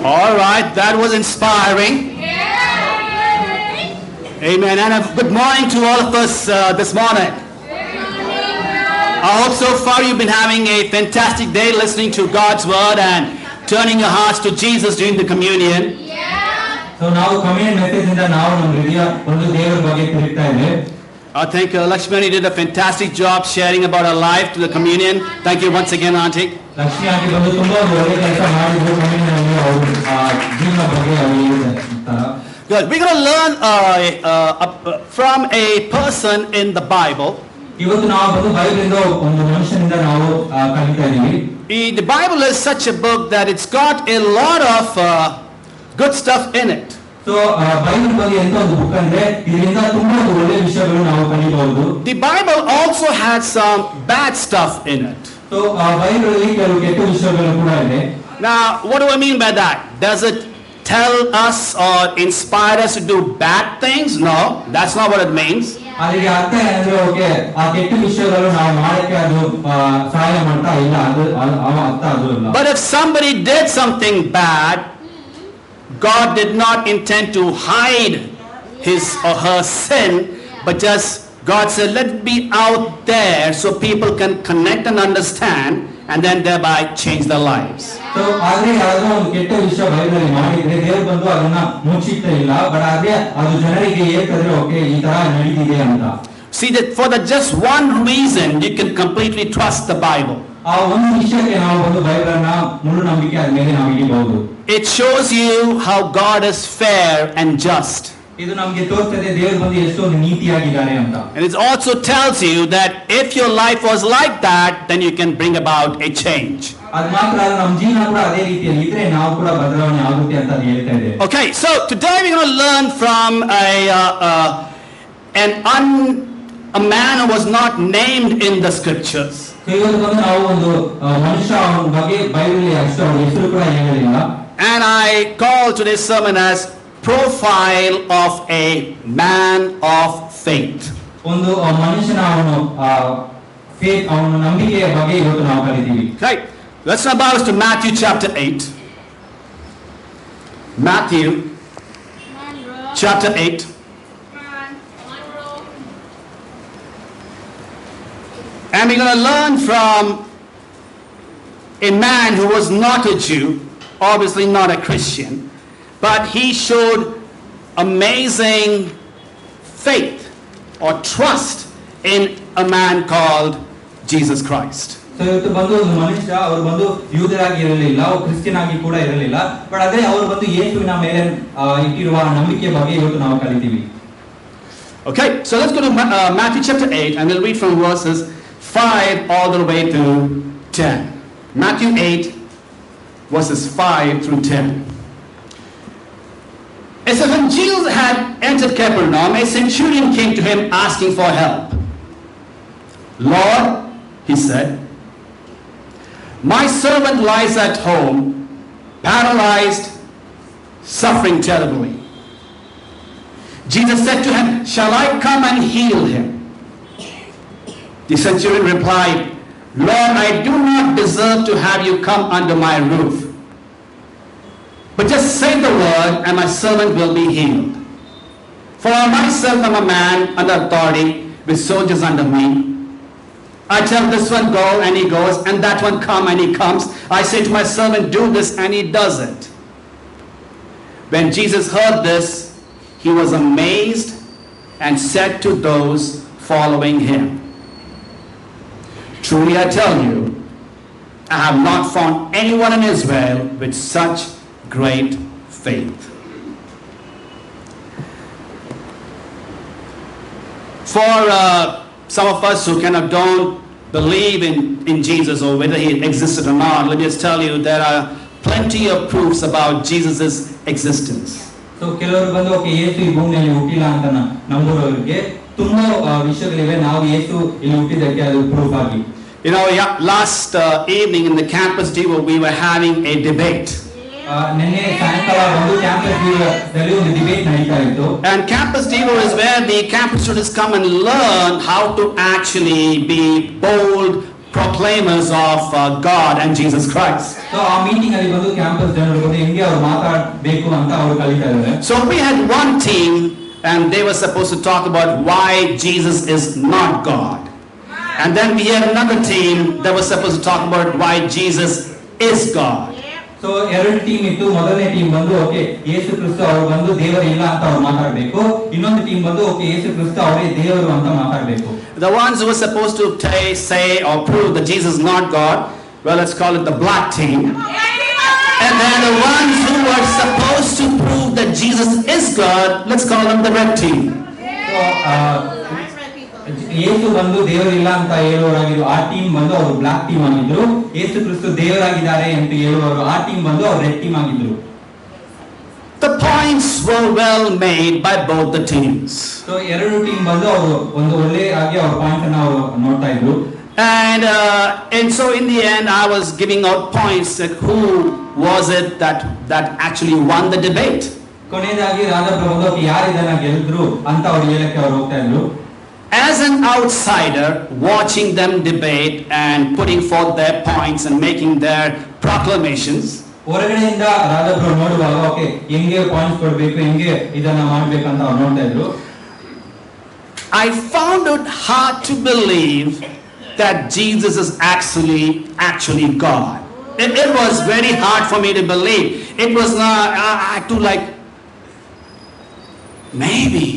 All right, that was inspiring. Amen. And a good morning to all of us this morning. I hope so far you've been having a fantastic day listening to God's word and turning your hearts to Jesus during the communion. So now communion message inda ನಾವು ನಮ್ಮ ಹೃದಯ ಒಂದು ದೇವರ ಬಗ್ಗೆ ತಿರುಗ್ತಾ ಇದೆ. I think Lakshmani did a fantastic job sharing about her life to the communion. Thank you once again, Auntie. Lakshmi auntie ಬಂದು ತುಂಬಾ ಒಳ್ಳೆ ಕೆಲಸ ಮಾಡಿದ್ರು communion ಅಲ್ಲಿ ಅವರು ಜೀವನ ಬಗ್ಗೆ ಹೇಳಿದ್ದಾರೆ. Good. We're going to learn from a person in the Bible. ಇವತ್ತು ನಾವು ಬಂದು ಬೈಬಲಿಂದ ಒಂದು ಮನುಷ್ಯನಿಂದ ನಾವು ಕಲಿತಾ ಇದ್ದೀವಿ. The Bible is such a book that it's got a lot of good stuff in it. So Bible ಬಗ್ಗೆ ಎಂತ ಒಂದು ಬುಕ್ ಅಂದ್ರೆ ಇದರಿಂದ ತುಂಬಾ ಒಳ್ಳೆ ವಿಷಯಗಳು ನಾವು ಕಲಿಯಬಹುದು. The Bible also has some bad stuff in it. So Bible ಅಲ್ಲಿ ಕೆಲವು ಕೆಟ್ಟ ವಿಷಯಗಳು ಕೂಡ ಇದೆ. Now, what do I mean by that? Does it tell us or inspire us to do bad things? No, that's not what it means. ಅದಕ್ಕೆ ಅರ್ಥ ಏನಂದ್ರೆ okay ಆ ಕೆಟ್ಟ ವಿಷಯಗಳು ನಾವು ಮಾಡಕ್ಕೆ ಅದು ಸಹಾಯ ಮಾಡ್ತಾ ಇಲ್ಲ, ಅದು ಅರ್ಥ ಅದು ಇಲ್ಲ. But if somebody did something bad, God did not intend to hide his or her sin, but just God said, let it be out there so people can connect and understand and then thereby change their lives. So ಆದ್ರೆ ಯಾವ್ದೋ ಒಂದು ಕೆಟ್ಟ ವಿಷಯ ಬೈಬಲಲ್ಲಿ ಮಾಡಿದ್ರೆ ದೇವರು ಬಂದು ಅದನ್ನ ಮುಚ್ಚಿಡ್ತಾ ಇಲ್ಲ, ಬಟ್ ಆದ್ರೆ ಅದು ಜನರಿಗೆ ಹೇಳ್ತಾರೆ ಓಕೆ ಈ ತರ ನಡೀತಿದೆ ಅಂತ. See that for the just one reason you can completely trust the Bible. ಆ ಒಂದು ವಿಷಯಕ್ಕೆ ನಾವು ಬಂದು ಬೈಬಲನ್ನ ಮುಳ್ಳು ನಂಬಿಕೆ ಅದ ಮೇಲೆ ನಾವು ಇಡಬಹುದು. It shows you how God is fair and just. ಇದು ನಮಗೆ ತೋರಿಸ್ತದೆ ದೇವರು ಬಂದು ಎಷ್ಟೊಂದು ನೀತಿಯಾಗಿದ್ದಾರೆ ಅಂತ. And it also tells you that if your life was like that, then you can bring about a change. ಅದು ಮಾತ್ರ ಅಲ್ಲ, ನಮ್ಮ ಜೀವನ ಕೂಡ ಅದೇ ರೀತಿಯಲ್ಲಿ ಇದ್ರೆ ನಾವು ಕೂಡ ಬದಲಾವಣೆ ಆಗುತ್ತೆ ಅಂತ ಅದು ಹೇಳ್ತಾ ಇದೆ. Okay, so today we're going to learn from a man who was not named in the scriptures. ಇವತ್ತು ಬಂದು ನಾವು ಒಂದು ಮನುಷ್ಯ ಅವನ ಬಗ್ಗೆ ಬೈಬಲ್ ಅಷ್ಟು ಅವನ ಹೆಸರು ಕೂಡ ಹೇಳಿಲ್ಲ. And I call today's sermon as Profile of a Man of Faith. ಒಂದು ಮನುಷ್ಯನ ಅವನು ಫೇತ್ ಅವನ ನಂಬಿಕೆಯ ಬಗ್ಗೆ ಇವತ್ತು ನಾವು ಕಲಿತೀವಿ. Okay, let's now bow to Matthew chapter 8. Matthew chapter 8. And we're going to learn from a man who was not a Jew, obviously not a Christian, but he showed amazing faith or trust in a man called Jesus Christ. So ಇವತ್ತು ಬಂದು ಒಂದು ಮನುಷ್ಯ ಅವರು ಬಂದು ಯೂದರಾಗಿ ಇರಲಿಲ್ಲ, ಅವರು Christian ಆಗಿ ಕೂಡ ಇರಲಿಲ್ಲ, ಬಟ್ ಅದೇ ಅವರು ಬಂದು ಯೇಸುವಿನ ಮೇಲೆ ಇಟ್ಟಿರುವ ನಂಬಿಕೆ ಬಗ್ಗೆ ಇವತ್ತು ನಾವು ಕಲಿತೀವಿ. Okay, so let's go to Matthew chapter 8 and we'll read from verses 5 all the way to 10. Matthew 8 verses 5 through 10. It says, when Jesus had entered Capernaum, a centurion came to him asking for help. Lord, he said, my servant lies at home, paralyzed, suffering terribly. Jesus said to him, shall I come and heal him? The centurion replied, Lord, I do not deserve to have you come under my roof. But just say the word and my servant will be healed. For I myself am a man under authority with soldiers under me. I tell this one go and he goes, and that one come and he comes. I say to my servant do this and he does it. When Jesus heard this, he was amazed and said to those following him, truly I tell you, I have not found anyone in Israel with such great faith. For some of us who kind of don't believe in Jesus or whether he existed or not, let me just tell you there are plenty of proofs about Jesus' existence. So ಕೆಲವರು ಬಂದು okay ಯೇಸು ಈ ಭೂಮಿಯಲ್ಲಿ ಹುಟ್ಟಿಲ್ಲ ಅಂತ ನಂಬುವವರಿಗೆ ತುಂಬಾ ವಿಷಯಗಳಿವೆ, ನಾವು ಯೇಸು ಇಲ್ಲಿ ಹುಟ್ಟಿದ್ದಕ್ಕೆ ಅದು ಪ್ರೂಫ್ ಆಗಿ. You know, last evening in the campus devo we were having a debate. ನಿನ್ನೆ ಸಾಯಂಕಾಲ ಬಂದು ಕ್ಯಾಂಪಸ್ ದಲ್ಲಿ ಒಂದು ಡಿಬೇಟ್ ನಡೀತಾ ಇತ್ತು. And campus devo is where the campus students come and learn how to actually be bold, proclaimers of God and Jesus Christ. So ಆ meeting ಅಲ್ಲಿ ಬಂದು ಕ್ಯಾಂಪಸ್ ಜನರು ಬಂದು ಹೆಂಗೆ ಅವರು ಮಾತಾಡಬೇಕು ಅಂತ ಅವರು ಕಲಿತಾ ಇದ್ದಾರೆ. So we had one team and they were supposed to talk about why Jesus is not God. And then we had another team that was supposed to talk about why Jesus is God. So ಎರಡು team ಇತ್ತು. ಮೊದಲನೇ team ಬಂದು okay Yesu Kristha ಅವರು ಬಂದು ದೇವರು ಇಲ್ಲ ಅಂತ ಅವರು ಮಾತಾಡಬೇಕು. ಇನ್ನೊಂದು ಟೀಮ್ ಬಂದು ಓಕೆ ಯೇಸು ಕ್ರಿಸ್ತ ಅವರೇ ದೇವರು ಅಂತ ಮಾತಾಡಬೇಕು. The ones who were supposed to say or prove that Jesus is not God, well, let's call it the black team. And then the ones who were supposed to prove that Jesus is God, let's call them the red team. So ಯೇಸು ಬಂದು ದೇವರಿಲ್ಲ ಅಂತ ಹೇಳುವವರಾಗಿದ್ರು ಆ team ಬಂದು ಅವರು block team ಆಗಿದ್ರು. ಯೇಸು ಕ್ರಿಸ್ತ ದೇವರಾಗಿದ್ದಾರೆ ಅಂತ ಹೇಳುವವರು ಆ ಟೀಮ್ ಬಂದು ಅವರು ರೆಡ್ ಟೀಮ್ ಆಗಿದ್ರು. The points were well made by both the teams. So ಎರಡು ಟೀಮ್ ಬಂದು ಅವರು ಒಂದು ಒಳ್ಳೆಯಾಗಿ ಅವರ ಪಾಯಿಂಟ್ ಅನ್ನು ಅವರು ನೋಡ್ತಾ ಇದ್ರು. And so in the end I was giving out points like who was it that actually won the debate. ಕೊನೆಯದಾಗಿ ರಾಜಪ್ರಭು ಬಂದು ಯಾರು ಇದನ್ನ ಗೆಲ್ಲಿದ್ರು ಅಂತ ಅವರು ಹೇಳಕ್ಕೆ ಅವರು ಹೋಗ್ತಾ ಇದ್ರು. As an outsider watching them debate and putting forth their points and making their proclamations, ಹೊರಗಡೆಯಿಂದ ರಾಜಪ್ರಭು ನೋಡುವಾಗ ಓಕೆ ಹೆಂಗೆ ಪಾಯಿಂಟ್ಸ್ ಕೊಡಬೇಕು ಹೆಂಗೆ ಇದನ್ನ ಮಾಡಬೇಕು ಅಂತ ಅವರು ನೋಡ್ತಾ ಇದ್ರು. I found it hard to believe that Jesus is actually God. It was very hard for me to believe. It was not, I had to like, maybe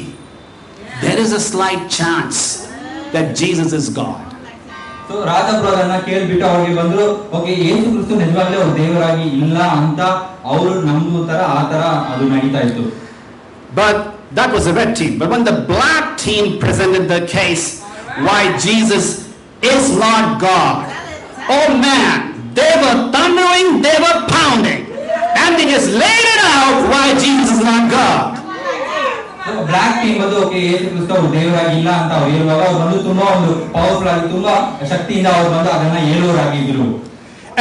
there is a slight chance that Jesus is God. So ರಾಜಪ್ರಭುವನ್ನ ಕೇಳ್ಬಿಟ್ಟು ಅವ್ರಿಗೆ ಬಂದ್ರು okay Yesu ಕ್ರಿಸ್ತ ನಿಜವಾಗ್ಲೂ ಅವರು ದೇವರಾಗಿ ಇಲ್ಲ ಅಂತ ಅವರು ನಂಬುವ ತರ ಆ ತರ ಅದು ನಡೀತಾ ಇತ್ತು. But that was the red team. But when the black team presented the case why Jesus is not God, oh man, they were thundering, they were pounding, and they just laid it out why Jesus is not God. Block team ಬಂದು okay Yesu Kristha ಅವರು ದೇವರಾಗಿ ಇಲ್ಲ ಅಂತ ಅವ್ರು ಹೇಳುವಾಗ ಅವ್ರು ಬಂದು ತುಂಬಾ ಒಂದು ಪವರ್ಫುಲ್ ಆಗಿ ತುಂಬಾ ಶಕ್ತಿಯಿಂದ ಅವ್ರು ಬಂದು ಅದನ್ನ ಹೇಳುವರಾಗಿದ್ರು.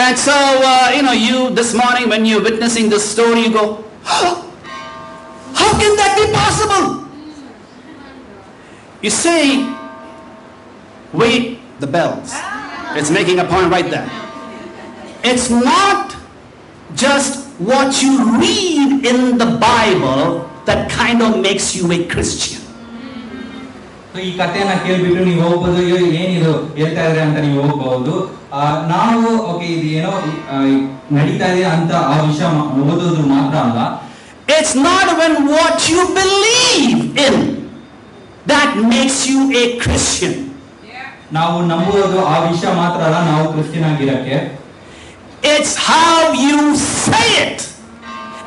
And so you this morning when you're witnessing this story you go, how can that be possible? You see, the bells, it's making a point right there. It's not just what you read in the Bible that kind of makes you a Christian. So ಈ ಕಥೆಯನ್ನ ಕೇಳ್ಬಿಟ್ಟು ನೀವು ಹೋಗ್ಬೋದು ಏನಿದು ಹೇಳ್ತಾ ಇದ್ರೆ ಅಂತ ನೀವು ಹೋಗ್ಬಹುದು. ನಾವು ಓಕೆ ಇದು ಏನೋ ನಡೀತಾ ಇದೆ ಅಂತ ಆ ವಿಷಯ ಓದೋದು ಮಾತ್ರ ಅಲ್ಲ. It's not even what you believe in that makes you a Christian. ನಾವು ನಂಬುವುದು ಆ ವಿಷಯ ಮಾತ್ರ ಅಲ್ಲ ನಾವು Christian ಆಗಿರಕ್ಕೆ. It's how you say it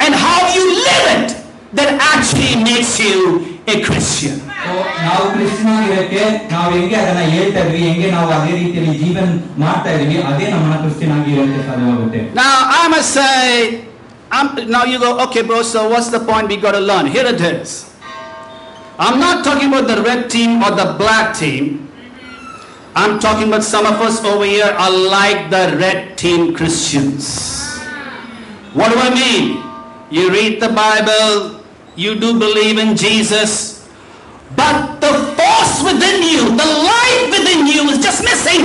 and how you live it that actually makes you a Christian. So ನಾವು ಕ್ರಿಶ್ಚಿಯನ್ ಆಗಿರಕ್ಕೆ ನಾವು ಹೆಂಗೆ ಅದನ್ನ ಹೇಳ್ತಾ ಇದ್ವಿ ಹೆಂಗೆ ನಾವು ಅದೇ ರೀತಿಯಲ್ಲಿ ಜೀವನ ಮಾಡ್ತಾ ಇದೀವಿ ಅದೇ ನಮ್ಮನ್ನ ಕ್ರಿಶ್ಚಿಯನ್ ಆಗಿ ಇರಕ್ಕೆ ಸಾಧ್ಯವಾಗುತ್ತೆ. Now I must say, now you go, okay bro, so what's the point we got to learn? Here it is. I'm not talking about the red team or the black team. I'm talking about some of us over here are like the red team Christians. What do I mean? You read the Bible, you do believe in Jesus, but the force within you, the life within you is just missing.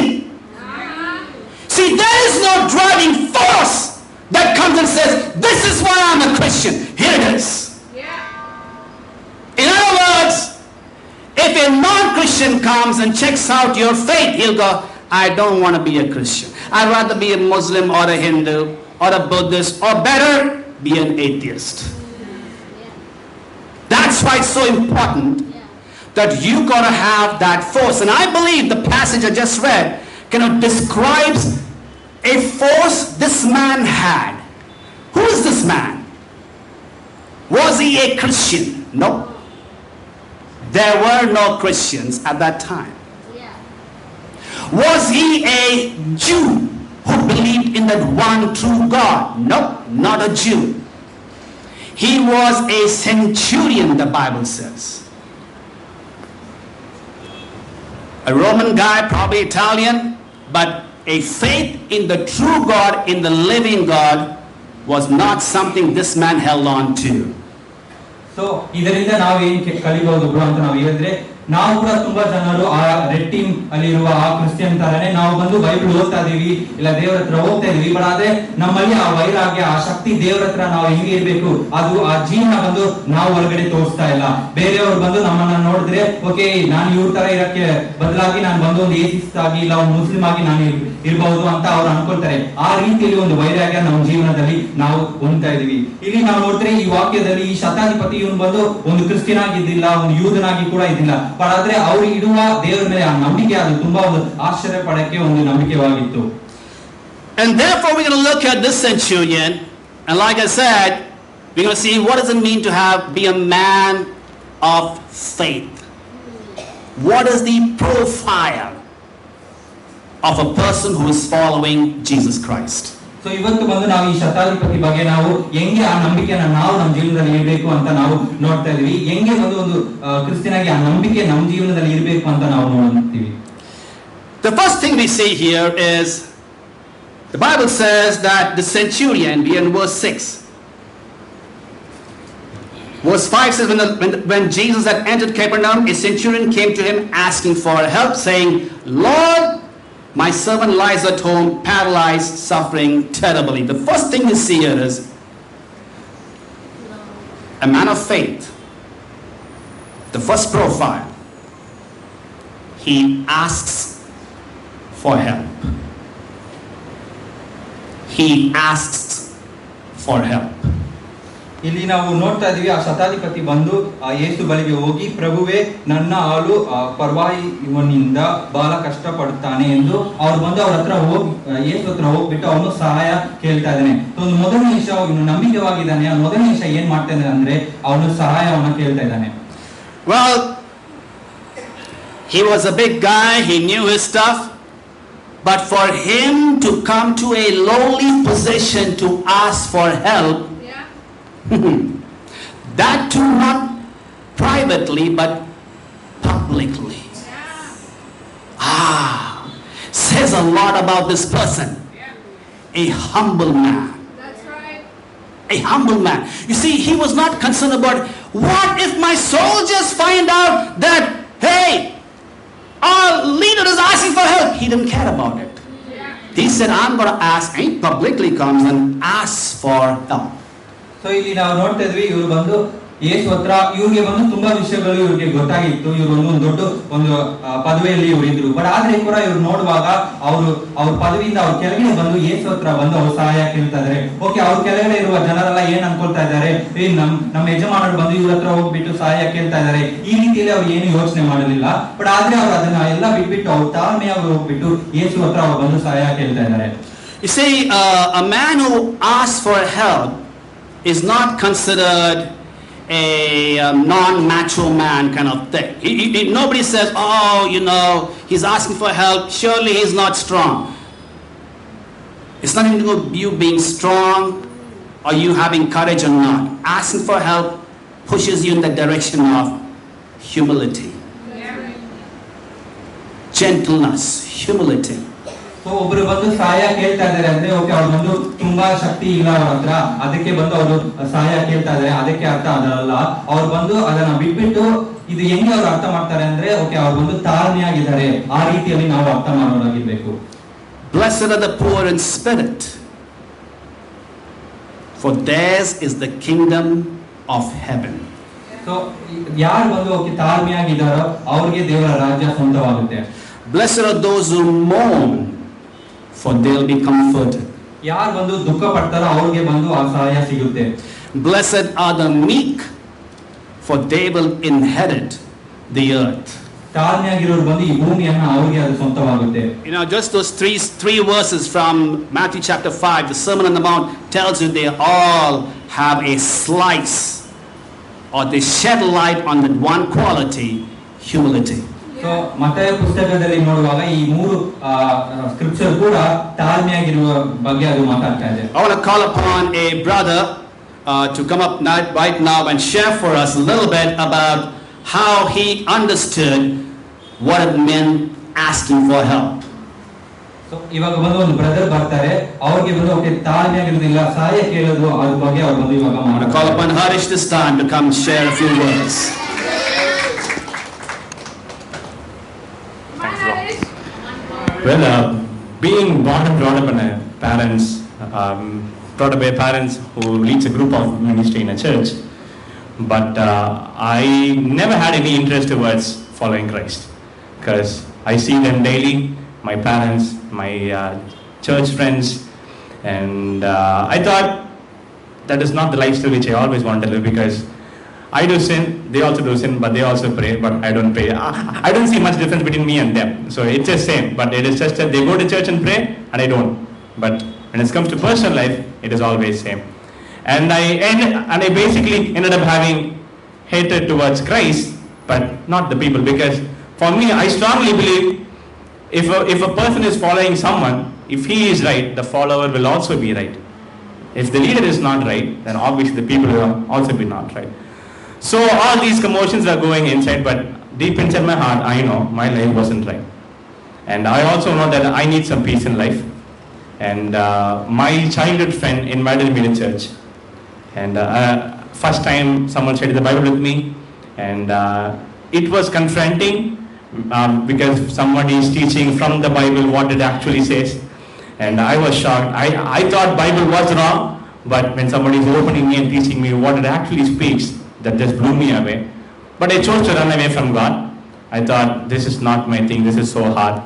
See, there is no driving force that comes and says, this is why I'm a Christian. Here it is. In other words, if a non-Christian comes and checks out your faith, he'll go, I don't want to be a Christian. I'd rather be a Muslim or a Hindu or a Buddhist, or better, be an atheist. That's why it's so important that you got to have that force. And I believe the passage I just read kind of describes a force this man had. Who is this man? Was he a Christian? No. There were no Christians at that time. Was he a Jew who believed in that one true God? No, not a Jew. He was a centurion, the Bible says. A Roman guy, probably Italian, but a faith in the true God, in the living God, was not something this man held on to. So ಇದರಿಂದ ನಾವು ಏನ್ ಕಲಿಬಹುದು ಅಂತ ನಾವು ಹೇಳಿದ್ರೆ ನಾವು ಕೂಡ ತುಂಬಾ ಜನರು ಆ ರೆಡ್ ಟೀಮ್ ಅಲ್ಲಿರುವ ಆ ಕ್ರಿಶ್ಚಿಯನ್ ತರನೇ ನಾವು ಬಂದು ಬೈಬಲ್ ಓದ್ತಾ ಇದೀವಿ, ಇಲ್ಲ ದೇವರ ಹತ್ರ ಹೋಗ್ತಾ ಇದೀವಿ. ಬಟ್ ಆದ್ರೆ ನಮ್ಮಲ್ಲಿ ಆ ವೈರಾಗ್ಯ, ಆ ಶಕ್ತಿ, ದೇವರ ಹತ್ರ ನಾವು ಹೆಂಗೆ ಇರ್ಬೇಕು, ಅದು ಆ ಜೀವನ ಬಂದು ನಾವು ಹೊರಗಡೆ ತೋರಿಸ್ತಾ ಇಲ್ಲ. ಬೇರೆಯವರು ಬಂದು ನಮ್ಮನ್ನ ನೋಡಿದ್ರೆ ಓಕೆ ನಾನು ಇವ್ರ ತರ ಇರಕ್ಕೆ ಬದಲಾಗಿ ನಾನು ಬಂದು ಒಂದು ಏಸಿಸ್ಟ್ ಆಗಿ ಇಲ್ಲ ಒಂದು ಮುಸ್ಲಿಂ ಆಗಿ ನಾನು ಇರಬಹುದು ಅಂತ ಅವ್ರು ಅನ್ಕೊಳ್ತಾರೆ. ಆ ರೀತಿಯಲ್ಲಿ ಒಂದು ವೈರಾಗ್ಯ ನಮ್ಮ ಜೀವನದಲ್ಲಿ ನಾವು ಹೊಂದ್ತಾ ಇದೀವಿ. ಇಲ್ಲಿ ನಾವು ನೋಡಿದ್ರೆ ಈ ವಾಕ್ಯದಲ್ಲಿ ಈ ಶತಾಧಿಪತಿ ಇವನು ಬಂದು ಒಂದು ಕ್ರಿಶ್ಚಿಯನ್ ಆಗಿದ್ದಿಲ್ಲ, ಒಂದು ಯೂದನಾಗಿ ಕೂಡ ಇದ್ದಿಲ್ಲ. ಬಟ್ ಆದ್ರೆ ಅವ್ರು ಇಡುವ ದೇವರ ಮೇಲೆ ಆ ನಂಬಿಕೆ ಅದು ತುಂಬಾ ಒಂದು ಆಶ್ಚರ್ಯ ಪಡಕ್ಕೆ ಒಂದು ನಂಬಿಕೆವಾಗಿತ್ತು. And therefore we're going to look at this centurion, and like I said, we're going to see what does it mean to be a man of faith. What is the profile of a person who is following Jesus Christ? So ಇವತ್ತು ಬಂದು ನಾವು ಈ ಶತಾಧಿಪತಿ ಬಗ್ಗೆ ನಾವು ಹೆಂಗೆ ಆ ನಂಬಿಕೆನ ನಾವು ನಮ್ಮ ಜೀವನದಲ್ಲಿ ಇರಬೇಕು ಅಂತ ನಾವು ನೋಡ್ತಾ ಇದೀವಿ. ಹೆಂಗೆ ಒಂದು ಕ್ರಿಶ್ಚಿಯನ್ ಆಗಿ ಆ ನಂಬಿಕೆ ನಮ್ಮ ಜೀವನದಲ್ಲಿ ಇರಬೇಕು ಅಂತ ನಾವು ನೋಡ್ತೀವಿ. The first thing we see here is the Bible says that the centurion, we in verse 6. Verse 5 says, when Jesus had entered Capernaum, a centurion came to him asking for help, saying, Lord, my servant lies at home, paralyzed, suffering terribly. The first thing we see here is a man of faith. The first profile. He asks for help. He asks for help. ಇಲ್ಲಿ ನಾವು ನೋಡ್ತಾ ಇದೀವಿ, ಆ ಶತಾಧಿಪತಿ ಬಂದು ಆ ಯೇಸು ಬಳಿಗೆ ಹೋಗಿ, ಪ್ರಭುವೇ ನನ್ನ ಆಳು ಪರ್ವಾಯಿ ಇವನಿಂದ ಬಹಳ ಕಷ್ಟ ಪಡುತ್ತಾನೆ ಎಂದು ಅವ್ರು ಬಂದು ಅವ್ರ ಹತ್ರ ಹೋಗಿ ಯೇಸು ಹತ್ರ ಹೋಗ್ಬಿಟ್ಟು ಅವನು ಸಹಾಯ ಕೇಳ್ತಾ ಇದ್ದಾನೆ. ಒಂದು ಮೊದಲನೇ ವಿಷಯ, ಇವನು ನಂಬಿಕೆವಾಗಿದ್ದಾನೆ. ಆ ಮೊದಲನೇ ವಿಷಯ ಏನ್ ಮಾಡ್ತಾ ಇದ್ದಾನೆ ಅಂದ್ರೆ ಅವನು ಸಹಾಯವನ್ನ ಕೇಳ್ತಾ ಇದ್ದಾನೆ. Well, he was a big guy, he knew his stuff, but for him to come to a lowly position to ask for help, that too not privately but publicly, says a lot about this person. A humble man. That's right. A humble man. You see, he was not concerned about what if my soldiers find out that, hey, our leader is asking for help. He didn't care about it. He said, I'm going to ask, and he publicly comes and asks for help. So ಇಲ್ಲಿ ನಾವು ನೋಡ್ತಾ ಇದ್ವಿ, ಇವ್ರು ಬಂದು ಯೇಸು ಹತ್ರ, ಇವ್ರಿಗೆ ಬಂದು ತುಂಬಾ ವಿಷಯಗಳು ಇವ್ರಿಗೆ ಗೊತ್ತಾಗಿತ್ತು. ಇವ್ರು ಒಂದು ದೊಡ್ಡ ಒಂದು ಪದವಿಯಲ್ಲಿ ಇವ್ರು ಇದ್ರು. ಬಟ್ ಆದ್ರೆ ಕೂಡ ಇವ್ರು ನೋಡುವಾಗ ಅವ್ರ ಪದವಿಯಿಂದ ಅವ್ರ ಕೆಳಗಡೆ ಬಂದು ಯೇಸು ಹತ್ರ ಬಂದು ಅವ್ರು ಸಹಾಯ ಕೇಳ್ತಾ ಇದಾರೆ. ಓಕೆ, ಅವ್ರ ಕೆಳಗಡೆ ಇರುವ ಜನರೆಲ್ಲ ಏನ್ ಅನ್ಕೊಳ್ತಾ ಇದ್ದಾರೆ, ನಮ್ಮ ಯಜಮಾನರು ಬಂದು ಇವ್ರ ಹತ್ರ ಹೋಗ್ಬಿಟ್ಟು ಸಹಾಯ ಕೇಳ್ತಾ ಇದಾರೆ. ಈ ರೀತಿಯಲ್ಲಿ ಅವ್ರು ಏನು ಯೋಚನೆ ಮಾಡಲಿಲ್ಲ. ಬಟ್ ಆದ್ರೆ ಅವ್ರು ಅದನ್ನ ಎಲ್ಲ ಬಿಟ್ಬಿಟ್ಟು ಅವ್ರ ತಾಳ್ಮೆ ಅವ್ರು ಹೋಗ್ಬಿಟ್ಟು ಯೇಸು ಹತ್ರ ಅವ್ರು ಬಂದು ಸಹಾಯ ಕೇಳ್ತಾ ಇದ್ದಾರೆ. You see, a man who asks for help is not considered a non-macho man kind of thing. Nobody says, oh, he's asking for help, surely he's not strong. It's not even about you being strong or you having courage or not. Asking for help pushes you in the direction of humility, gentleness, humility. So ಒಬ್ರು ಬಂದು ಸಹಾಯ ಕೇಳ್ತಾ ಇದಾರೆ ಅಂದ್ರೆ okay, ಅವ್ರು ಬಂದು ತುಂಬಾ ಶಕ್ತಿ ಇಲ್ಲ ಅವ್ರ ಹತ್ರ, ಅದಕ್ಕೆ ಬಂದು ಅವರು ಸಹಾಯ ಕೇಳ್ತಾ ಇದಾರೆ, ಅದಕ್ಕೆ ಅರ್ಥ ಅದಲ್ಲ. ಅವ್ರು ಬಂದು ಅದನ್ನ ಬಿಟ್ಬಿಟ್ಟು ಇದು ಹೆಂಗೆ ಅವ್ರು ಅರ್ಥ ಮಾಡ್ತಾರೆ ಅಂದ್ರೆ ಓಕೆ, ಅವ್ರು ಬಂದು ತಾಳ್ಮೆಯಾಗಿದ್ದಾರೆ. ಆ ರೀತಿಯಲ್ಲಿ ನಾವು ಅರ್ಥ ಮಾಡೋದಾಗಿರ್ಬೇಕು. Blessed are the poor in spirit, for theirs is the kingdom of heaven. So ಯಾರು ಬಂದು ಓಕೆ ತಾಳ್ಮೆಯಾಗಿದ್ದಾರೋ ಅವ್ರಿಗೆ ದೇವರ ರಾಜ್ಯ ಸ್ವಂತವಾಗುತ್ತೆ. Blessed are those who mourn, for they'll be comforted. ಯಾರು ಬಂದು ದುಃಖ ಪಡ್ತಾರೋ ಅವ್ರಿಗೆ ಬಂದು ಆ ಸಹಾಯ ಸಿಗುತ್ತೆ. Blessed are the meek, for they will inherit the earth. ತಾಳ್ಮೆಯಾಗಿರೋರು ಬಂದು ಈ ಭೂಮಿಯನ್ನ ಅವ್ರಿಗೆ ಅದು ಸ್ವಂತವಾಗುತ್ತೆ. Just those three verses from Matthew chapter 5, the Sermon on the Mount, tells you they all have a slice, or they shed light on that one quality, humility. So Mattaya ಪುಸ್ತಕದಲ್ಲಿ ನೋಡುವಾಗ ಈ ಮೂರು scripture ಕೂಡ ತಾಳ್ಮೆಯಾಗಿರುವ ಬಗ್ಗೆ ಅದು ಮಾತಾಡ್ತಾ ಇದೆ. I want to call upon a brother to come up right now and share for us a little bit about how he understood what it meant asking for help. So ಇವಾಗ ಬಂದು ಒಂದು brother ಬರ್ತಾರೆ, ಅವ್ರಿಗೆ ಬಂದು okay ತಾಳ್ಮೆಯಾಗಿರೋದಿಲ್ಲ, ಸಹಾಯ ಕೇಳೋದು ಅದ್ರ ಬಗ್ಗೆ ಅವ್ರು ಬಂದು ಇವಾಗ I want to call upon Harish this time to come share a few words. Well, being born and brought up in a brought up by parents who leads a group of ministry in a church, but I never had any interest towards following Christ, because I see them daily, my parents, my church friends, and I thought that is not the lifestyle which I always wanted to live, because I do sin, they also do sin, but they also pray, but I don't pray. I don't see much difference between me and them. So it's just same, but it is just that they go to church and pray, and I don't. But when it comes to personal life, it is always same. And I basically ended up having hatred towards Christ, but not the people, because for me, I strongly believe if a person is following someone, if he is right, the follower will also be right. If the leader is not right, then obviously the people will also be not right. So all these commotions are going inside, but deep inside my heart, I know my life wasn't right. And I also know that I need some peace in life. And my childhood friend invited me to church. And first time someone studied the Bible with me. And it was confronting, because somebody is teaching from the Bible what it actually says. And I was shocked. I thought Bible was wrong, but when somebody is opening me and teaching me what it actually speaks, that just blew me away. But I chose to run away from God. I thought, this is not my thing, this is so hard.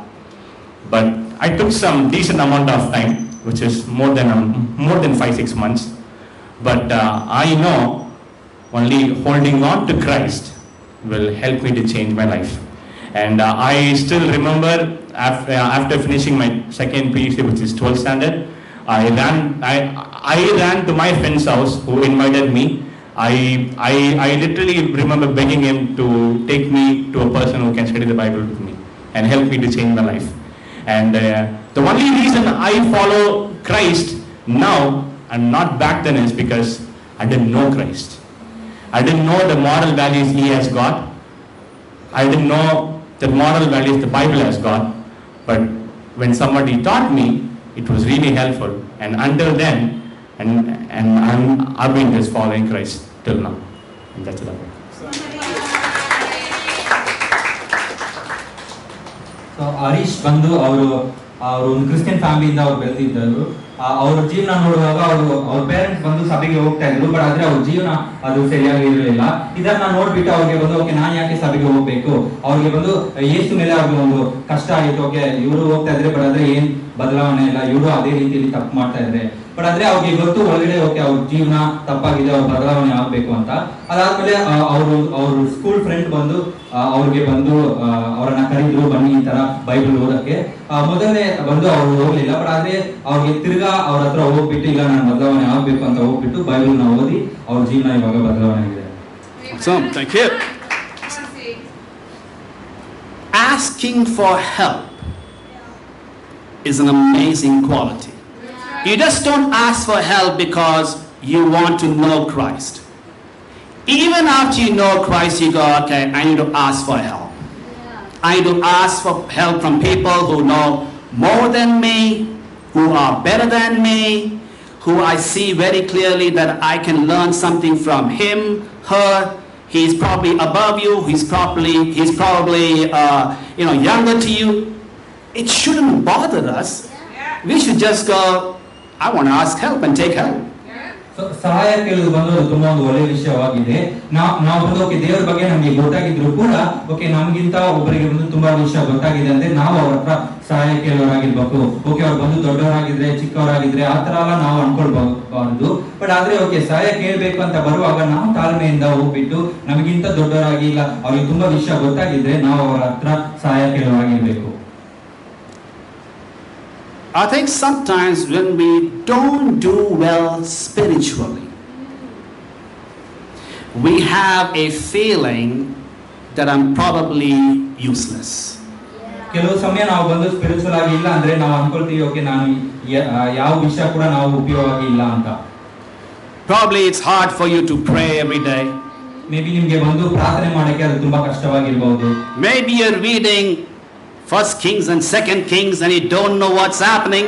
But I took some decent amount of time, which is more than 5-6 months. But I know only holding on to Christ will help me to change my life. And I still remember after finishing my second PUC, which is 12th standard, I ran to my friend's house who invited me. I literally remember begging him to take me to a person who can study the Bible with me and help me to change my life. And the only reason I follow Christ now and not back then is because I didn't know Christ. I didn't know the moral values he has got. I didn't know the moral values the Bible has got. But when somebody taught me, it was really helpful. And until then, I've been just following Christ till now. And that's it. So Harish ಬಂದು ಅವರು ಒಂದು Christian ಫ್ಯಾಮಿಲಿಯಿಂದ ಅವ್ರು ಬೆಳೆದಿದ್ದರು. ಅವ್ರ ಜೀವನ ನೋಡುವಾಗ ಅವ್ರ parents ಬಂದು ಸಭೆಗೆ ಹೋಗ್ತಾ ಇದ್ರು, ಬಟ್ ಆದ್ರೆ ಅವ್ರ ಜೀವನ ಅದು ಸರಿಯಾಗಿ ಇರಲಿಲ್ಲ. ಇದನ್ನ ನೋಡ್ಬಿಟ್ಟು ಅವ್ರಿಗೆ ಬಂದು ಓಕೆ ನಾನು ಯಾಕೆ ಸಭೆಗೆ ಹೋಗ್ಬೇಕು, ಅವ್ರಿಗೆ ಬಂದು ಯೇಸು ಮೇಲೆ ಅವ್ರಿಗೆ ಒಂದು ಕಷ್ಟ ಆಗಿತ್ತು. ಓಕೆ ಇವರು ಹೋಗ್ತಾ ಇದ್ರೆ, ಬಟ್ ಆದ್ರೆ ಏನ್ ಬದಲಾವಣೆ ಇಲ್ಲ, ಇವರು ಅದೇ ರೀತಿಯಲ್ಲಿ ತಪ್ಪು ಮಾಡ್ತಾ ಇದ್ರೆ. ಬಟ್ ಆದ್ರೆ ಅವ್ರಿಗೆ ಗೊತ್ತು ಒಳಗಡೆ ಓಕೆ ಅವ್ರ ಜೀವನ ತಪ್ಪಾಗಿದೆ, ಅವ್ರ ಬದಲಾವಣೆ ಆಗ್ಬೇಕು ಅಂತ. ಅದಾದ್ಮೇಲೆ ಅವ್ರ ಸ್ಕೂಲ್ ಫ್ರೆಂಡ್ ಬಂದು ಅವ್ರಿಗೆ ಬಂದು ಅವರನ್ನ ಕರೀದ್ರು, ಬನ್ನಿ ಈ ತರ ಬೈಬಲ್ ಓದಕ್ಕೆ. ಮೊದಲನೇ ಬಂದು ಅವ್ರು ಹೋಗ್ಲಿಲ್ಲ, ಬಟ್ ಆದ್ರೆ ಅವ್ರಿಗೆ ತಿರ್ಗಾ ಅವ್ರ ಹತ್ರ ಹೋಗ್ಬಿಟ್ಟು ಇಲ್ಲ ನಾನು ಬದಲಾವಣೆ ಆಗ್ಬೇಕು ಅಂತ ಹೋಗ್ಬಿಟ್ಟು ಬೈಬಲ್ ನ ಓದಿ ಅವ್ರ ಜೀವನ ಇವಾಗ ಬದಲಾವಣೆ ಆಗಿದೆ. Thank you. Asking for help is an amazing quality. You just don't ask for help because you want to know Christ. Even after you know Christ, you go, okay, I need to ask for help. I need to ask for help from people who know more than me, who are better than me, who I see very clearly that I can learn something from him, her. He's probably above you. He's probably younger to you. It shouldn't bother us. We should just go, I want to ask help and take help. ಸಹಾಯ ಕೇಳೋದು ಬಂದು ತುಂಬಾ ಒಂದು ಒಳ್ಳೆಯ ವಿಷಯವಾಗಿದೆ. ನಾವು ಬಂದು okay ದೇವರ ಬಗ್ಗೆ ನಮ್ಗೆ ಗೊತ್ತಾಗಿದ್ರು ಕೂಡ ಓಕೆ ನಮ್ಗಿಂತ ಒಬ್ಬರಿಗೆ ಬಂದು ತುಂಬಾ ವಿಷಯ ಗೊತ್ತಾಗಿದೆ ಅಂದ್ರೆ ನಾವು ಅವ್ರ ಹತ್ರ ಸಹಾಯ ಕೇಳೋರಾಗಿರ್ಬೇಕು. ಓಕೆ ಅವ್ರು ಬಂದು ದೊಡ್ಡವರಾಗಿದ್ರೆ ಚಿಕ್ಕವರಾಗಿದ್ರೆ ಆತರ ಎಲ್ಲ ನಾವು ಅನ್ಕೊಳ್ಬಾರ್ದು. ಬಟ್ ಆದ್ರೆ ಓಕೆ ಸಹಾಯ ಕೇಳ್ಬೇಕು ಅಂತ ಬರುವಾಗ ನಾವು ತಾಳ್ಮೆಯಿಂದ ಹೋಗ್ಬಿಟ್ಟು ನಮಗಿಂತ ದೊಡ್ಡವರಾಗಿ ಇಲ್ಲ ಅವ್ರಿಗೆ ತುಂಬಾ ವಿಷಯ ಗೊತ್ತಾಗಿದ್ರೆ ನಾವು ಅವ್ರ ಹತ್ರ ಸಹಾಯ ಕೇಳೋರಾಗಿರ್ಬೇಕು. I think sometimes when we don't do well spiritually, we have a feeling that I'm probably useless. ಕೆಲವು ಸಮಯ ನಾವು ಬಂದು ಸ್ಪಿರಿಚುವಲ್ ಆಗಿ ಇಲ್ಲ ಅಂದ್ರೆ ನಾವು ಅನ್ಕೊಳ್ತೀವಿ ಓಕೆ ನಾನು ಯಾವ ವಿಷಯ ಕೂಡ ನಾವು ಉಪಯೋಗವಾಗಿ ಇಲ್ಲ ಅಂತ. Probably it's hard for you to pray every day. Maybe ನಿಮಗೆ ಬಂದು ಪ್ರಾರ್ಥನೆ ಮಾಡಕ್ಕೆ ಅದು ತುಂಬಾ ಕಷ್ಟವಾಗಿರಬಹುದು. Maybe you're reading First Kings and Second Kings and you don't know what's happening.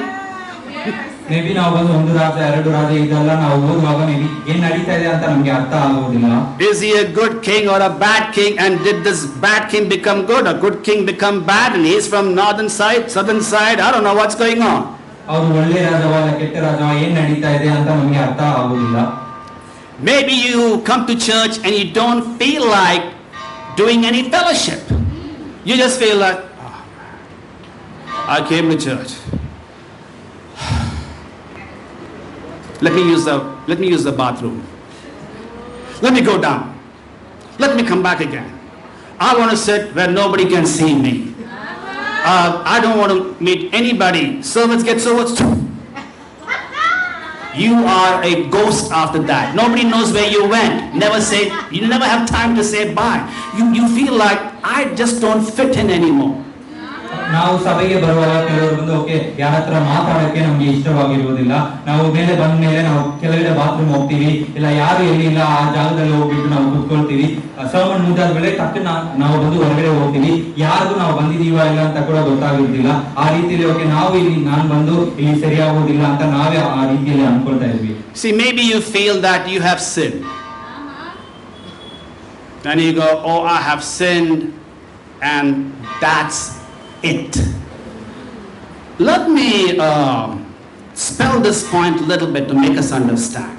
May be ನಾವು ಬಂದು ಒಂದು ರಾಜ ಎರಡು ರಾಜ ಇದೆಲ್ಲ ನಾವು ಓದುವಾಗ ಮೇ ಬಿ ಏನ್ ನಡೀತಾ ಇದೆ ಅಂತ ನಮ್ಗೆ ಅರ್ಥ ಆಗೋದಿಲ್ಲ. Is he a good king or a bad king? And did this bad king become good or good king become bad? And he's from northern side, southern side. I don't know what's going on. ಅವರು ಒಳ್ಳೆ ರಾಜವ ಇಲ್ಲ ಕೆಟ್ಟ ರಾಜವ ಏನ್ ನಡೀತಾ ಇದೆ ಅಂತ ನಮ್ಗೆ ಅರ್ಥ ಆಗೋದಿಲ್ಲ. Maybe you come to church and you don't feel like doing any fellowship. You just feel like, oh, I came to church. Let me use the bathroom. Let me go down. Let me come back again. I want to sit where nobody can see me. I don't want to meet anybody. Servants get servants too. You are a ghost after that. Nobody knows where you went. You never have time to say bye. You feel like I just don't fit in anymore. ನಾವು ಸಭೆಗೆ ಬರುವಾಗ ಕೆಲವರು ಬಂದು okay ಯಾರ ಹತ್ರ ಮಾತಾಡಕ್ಕೆ ನಮ್ಗೆ ಇಷ್ಟವಾಗಿರುವುದಿಲ್ಲ. ನಾವು ಮೇಲೆ ಬಂದ ಮೇಲೆ ನಾವು ಕೆಳಗಡೆ ಬಾತ್ರೂಮ್ ಹೋಗ್ತೀವಿ, ಇಲ್ಲ ಯಾರು ಎಲ್ಲಿ ಇಲ್ಲ ಆ ಜಾಗದಲ್ಲಿ ಹೋಗ್ಬಿಟ್ಟು ನಾವು ಕುತ್ಕೊಳ್ತೀವಿ. ಸರ್ಮನ್ ಮುಗಿದಾದ್ಮೇಲೆ ತಕ್ಷಣ ನಾವು ಬಂದು ಹೊರಗಡೆ ಹೋಗ್ತೀವಿ. ಯಾರಿಗೂ ನಾವು ಬಂದಿದೀವ ಇಲ್ಲ ಅಂತ ಕೂಡ ಗೊತ್ತಾಗಿರ್ಲಿಲ್ಲ. ಆ ರೀತಿಯಲ್ಲಿ ಓಕೆ ನಾವು ಇಲ್ಲಿ ನಾನು ಬಂದು ಇಲ್ಲಿ ಸರಿಯಾಗುವುದಿಲ್ಲ ಅಂತ ನಾವೇ ಆ ರೀತಿಯಲ್ಲಿ ಅನ್ಕೊಳ್ತಾ ಇದ್ವಿ. See, maybe you feel that you have sinned. And you go, oh, I have sinned, and that's it. Let me spell this point a little bit to make us understand.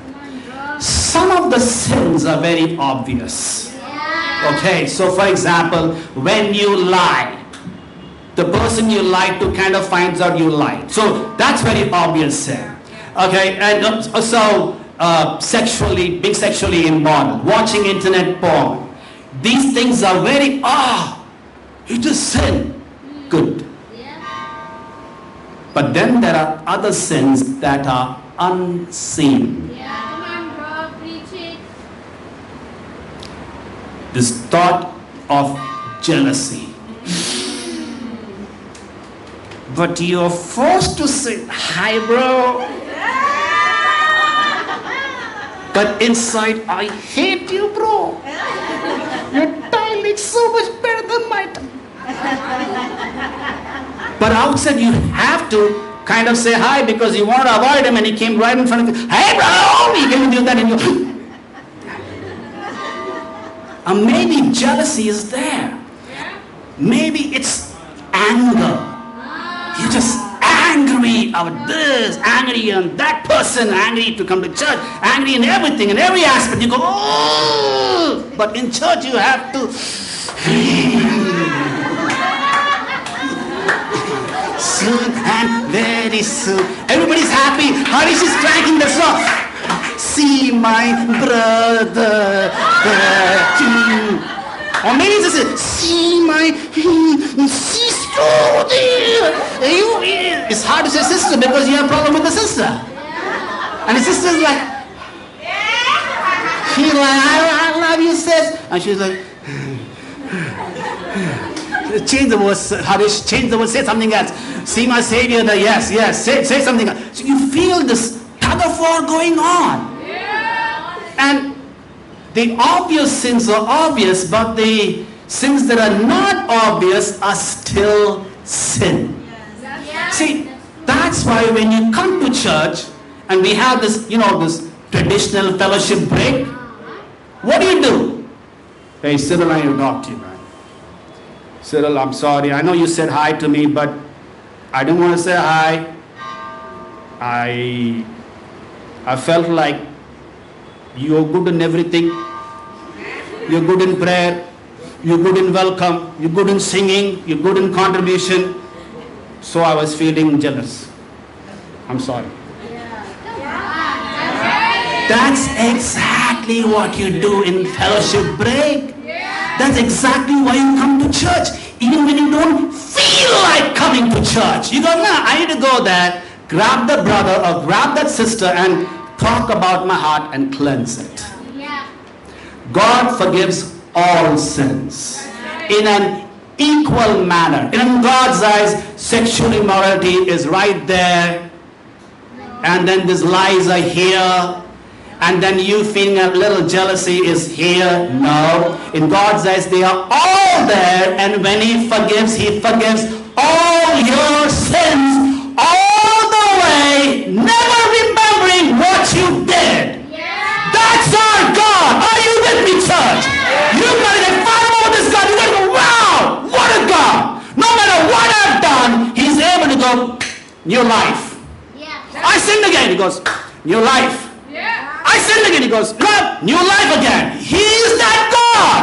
Some of the sins are very obvious. Okay, so for example, when you lie, the person you lie to kind of finds out you lied. So that's very obvious sin. Okay, and so being sexually immoral, watching internet porn, these things are very, it is sin. Good. But then there are other sins that are unseen. Come on, bro, preach it. This thought of jealousy. But you're forced to say, hi bro. But inside, I hate you, bro. Your style is so much better than my style. But outside you have to kind of say hi because you want to avoid him and he came right in front of you. Hey bro! You can do that and you... And maybe jealousy is there. Maybe it's anger. You're just angry about this, angry on that person, angry to come to church, angry in everything, in every aspect. You go, oh! But in church you have to... Soon and very soon. Everybody's happy. Harish is cranking the song. See my brother. Or maybe it's just, see my sister. It's hard to say sister because you have a problem with the sister. And the sister's like, she's like, I love you, sis. And she's like, change the words, Harish, change the words, say something else. See my Savior there, yes, say something else. So you feel this tug of war going on. And the obvious sins are obvious, but the sins that are not obvious are still sin. See, that's why when you come to church and we have this, this traditional fellowship break, what do? Hey, Cyril, I will talk to you, man. Cyril, I'm sorry. I know you said hi to me, but I didn't want to say hi. I felt like you're good in everything. You're good in prayer. You're good in welcome. You're good in singing. You're good in contribution. So I was feeling jealous. I'm sorry. That's exactly what you do in fellowship break. That's exactly why you come to church. Even when you don't feel like coming to church. You go, nah, I need to go there, grab the brother or grab that sister and talk about my heart and cleanse it. God forgives all sins in an equal manner. In God's eyes, sexual immorality is right there. And then these lies are here. And then you feeling a little jealousy is here. No. In God's eyes, they are all there. And when He forgives all your sins all the way, never new life. Yeah. I sinned again. He goes, new life. Yeah. I sinned again. He goes, Lord, new life again. He is that God.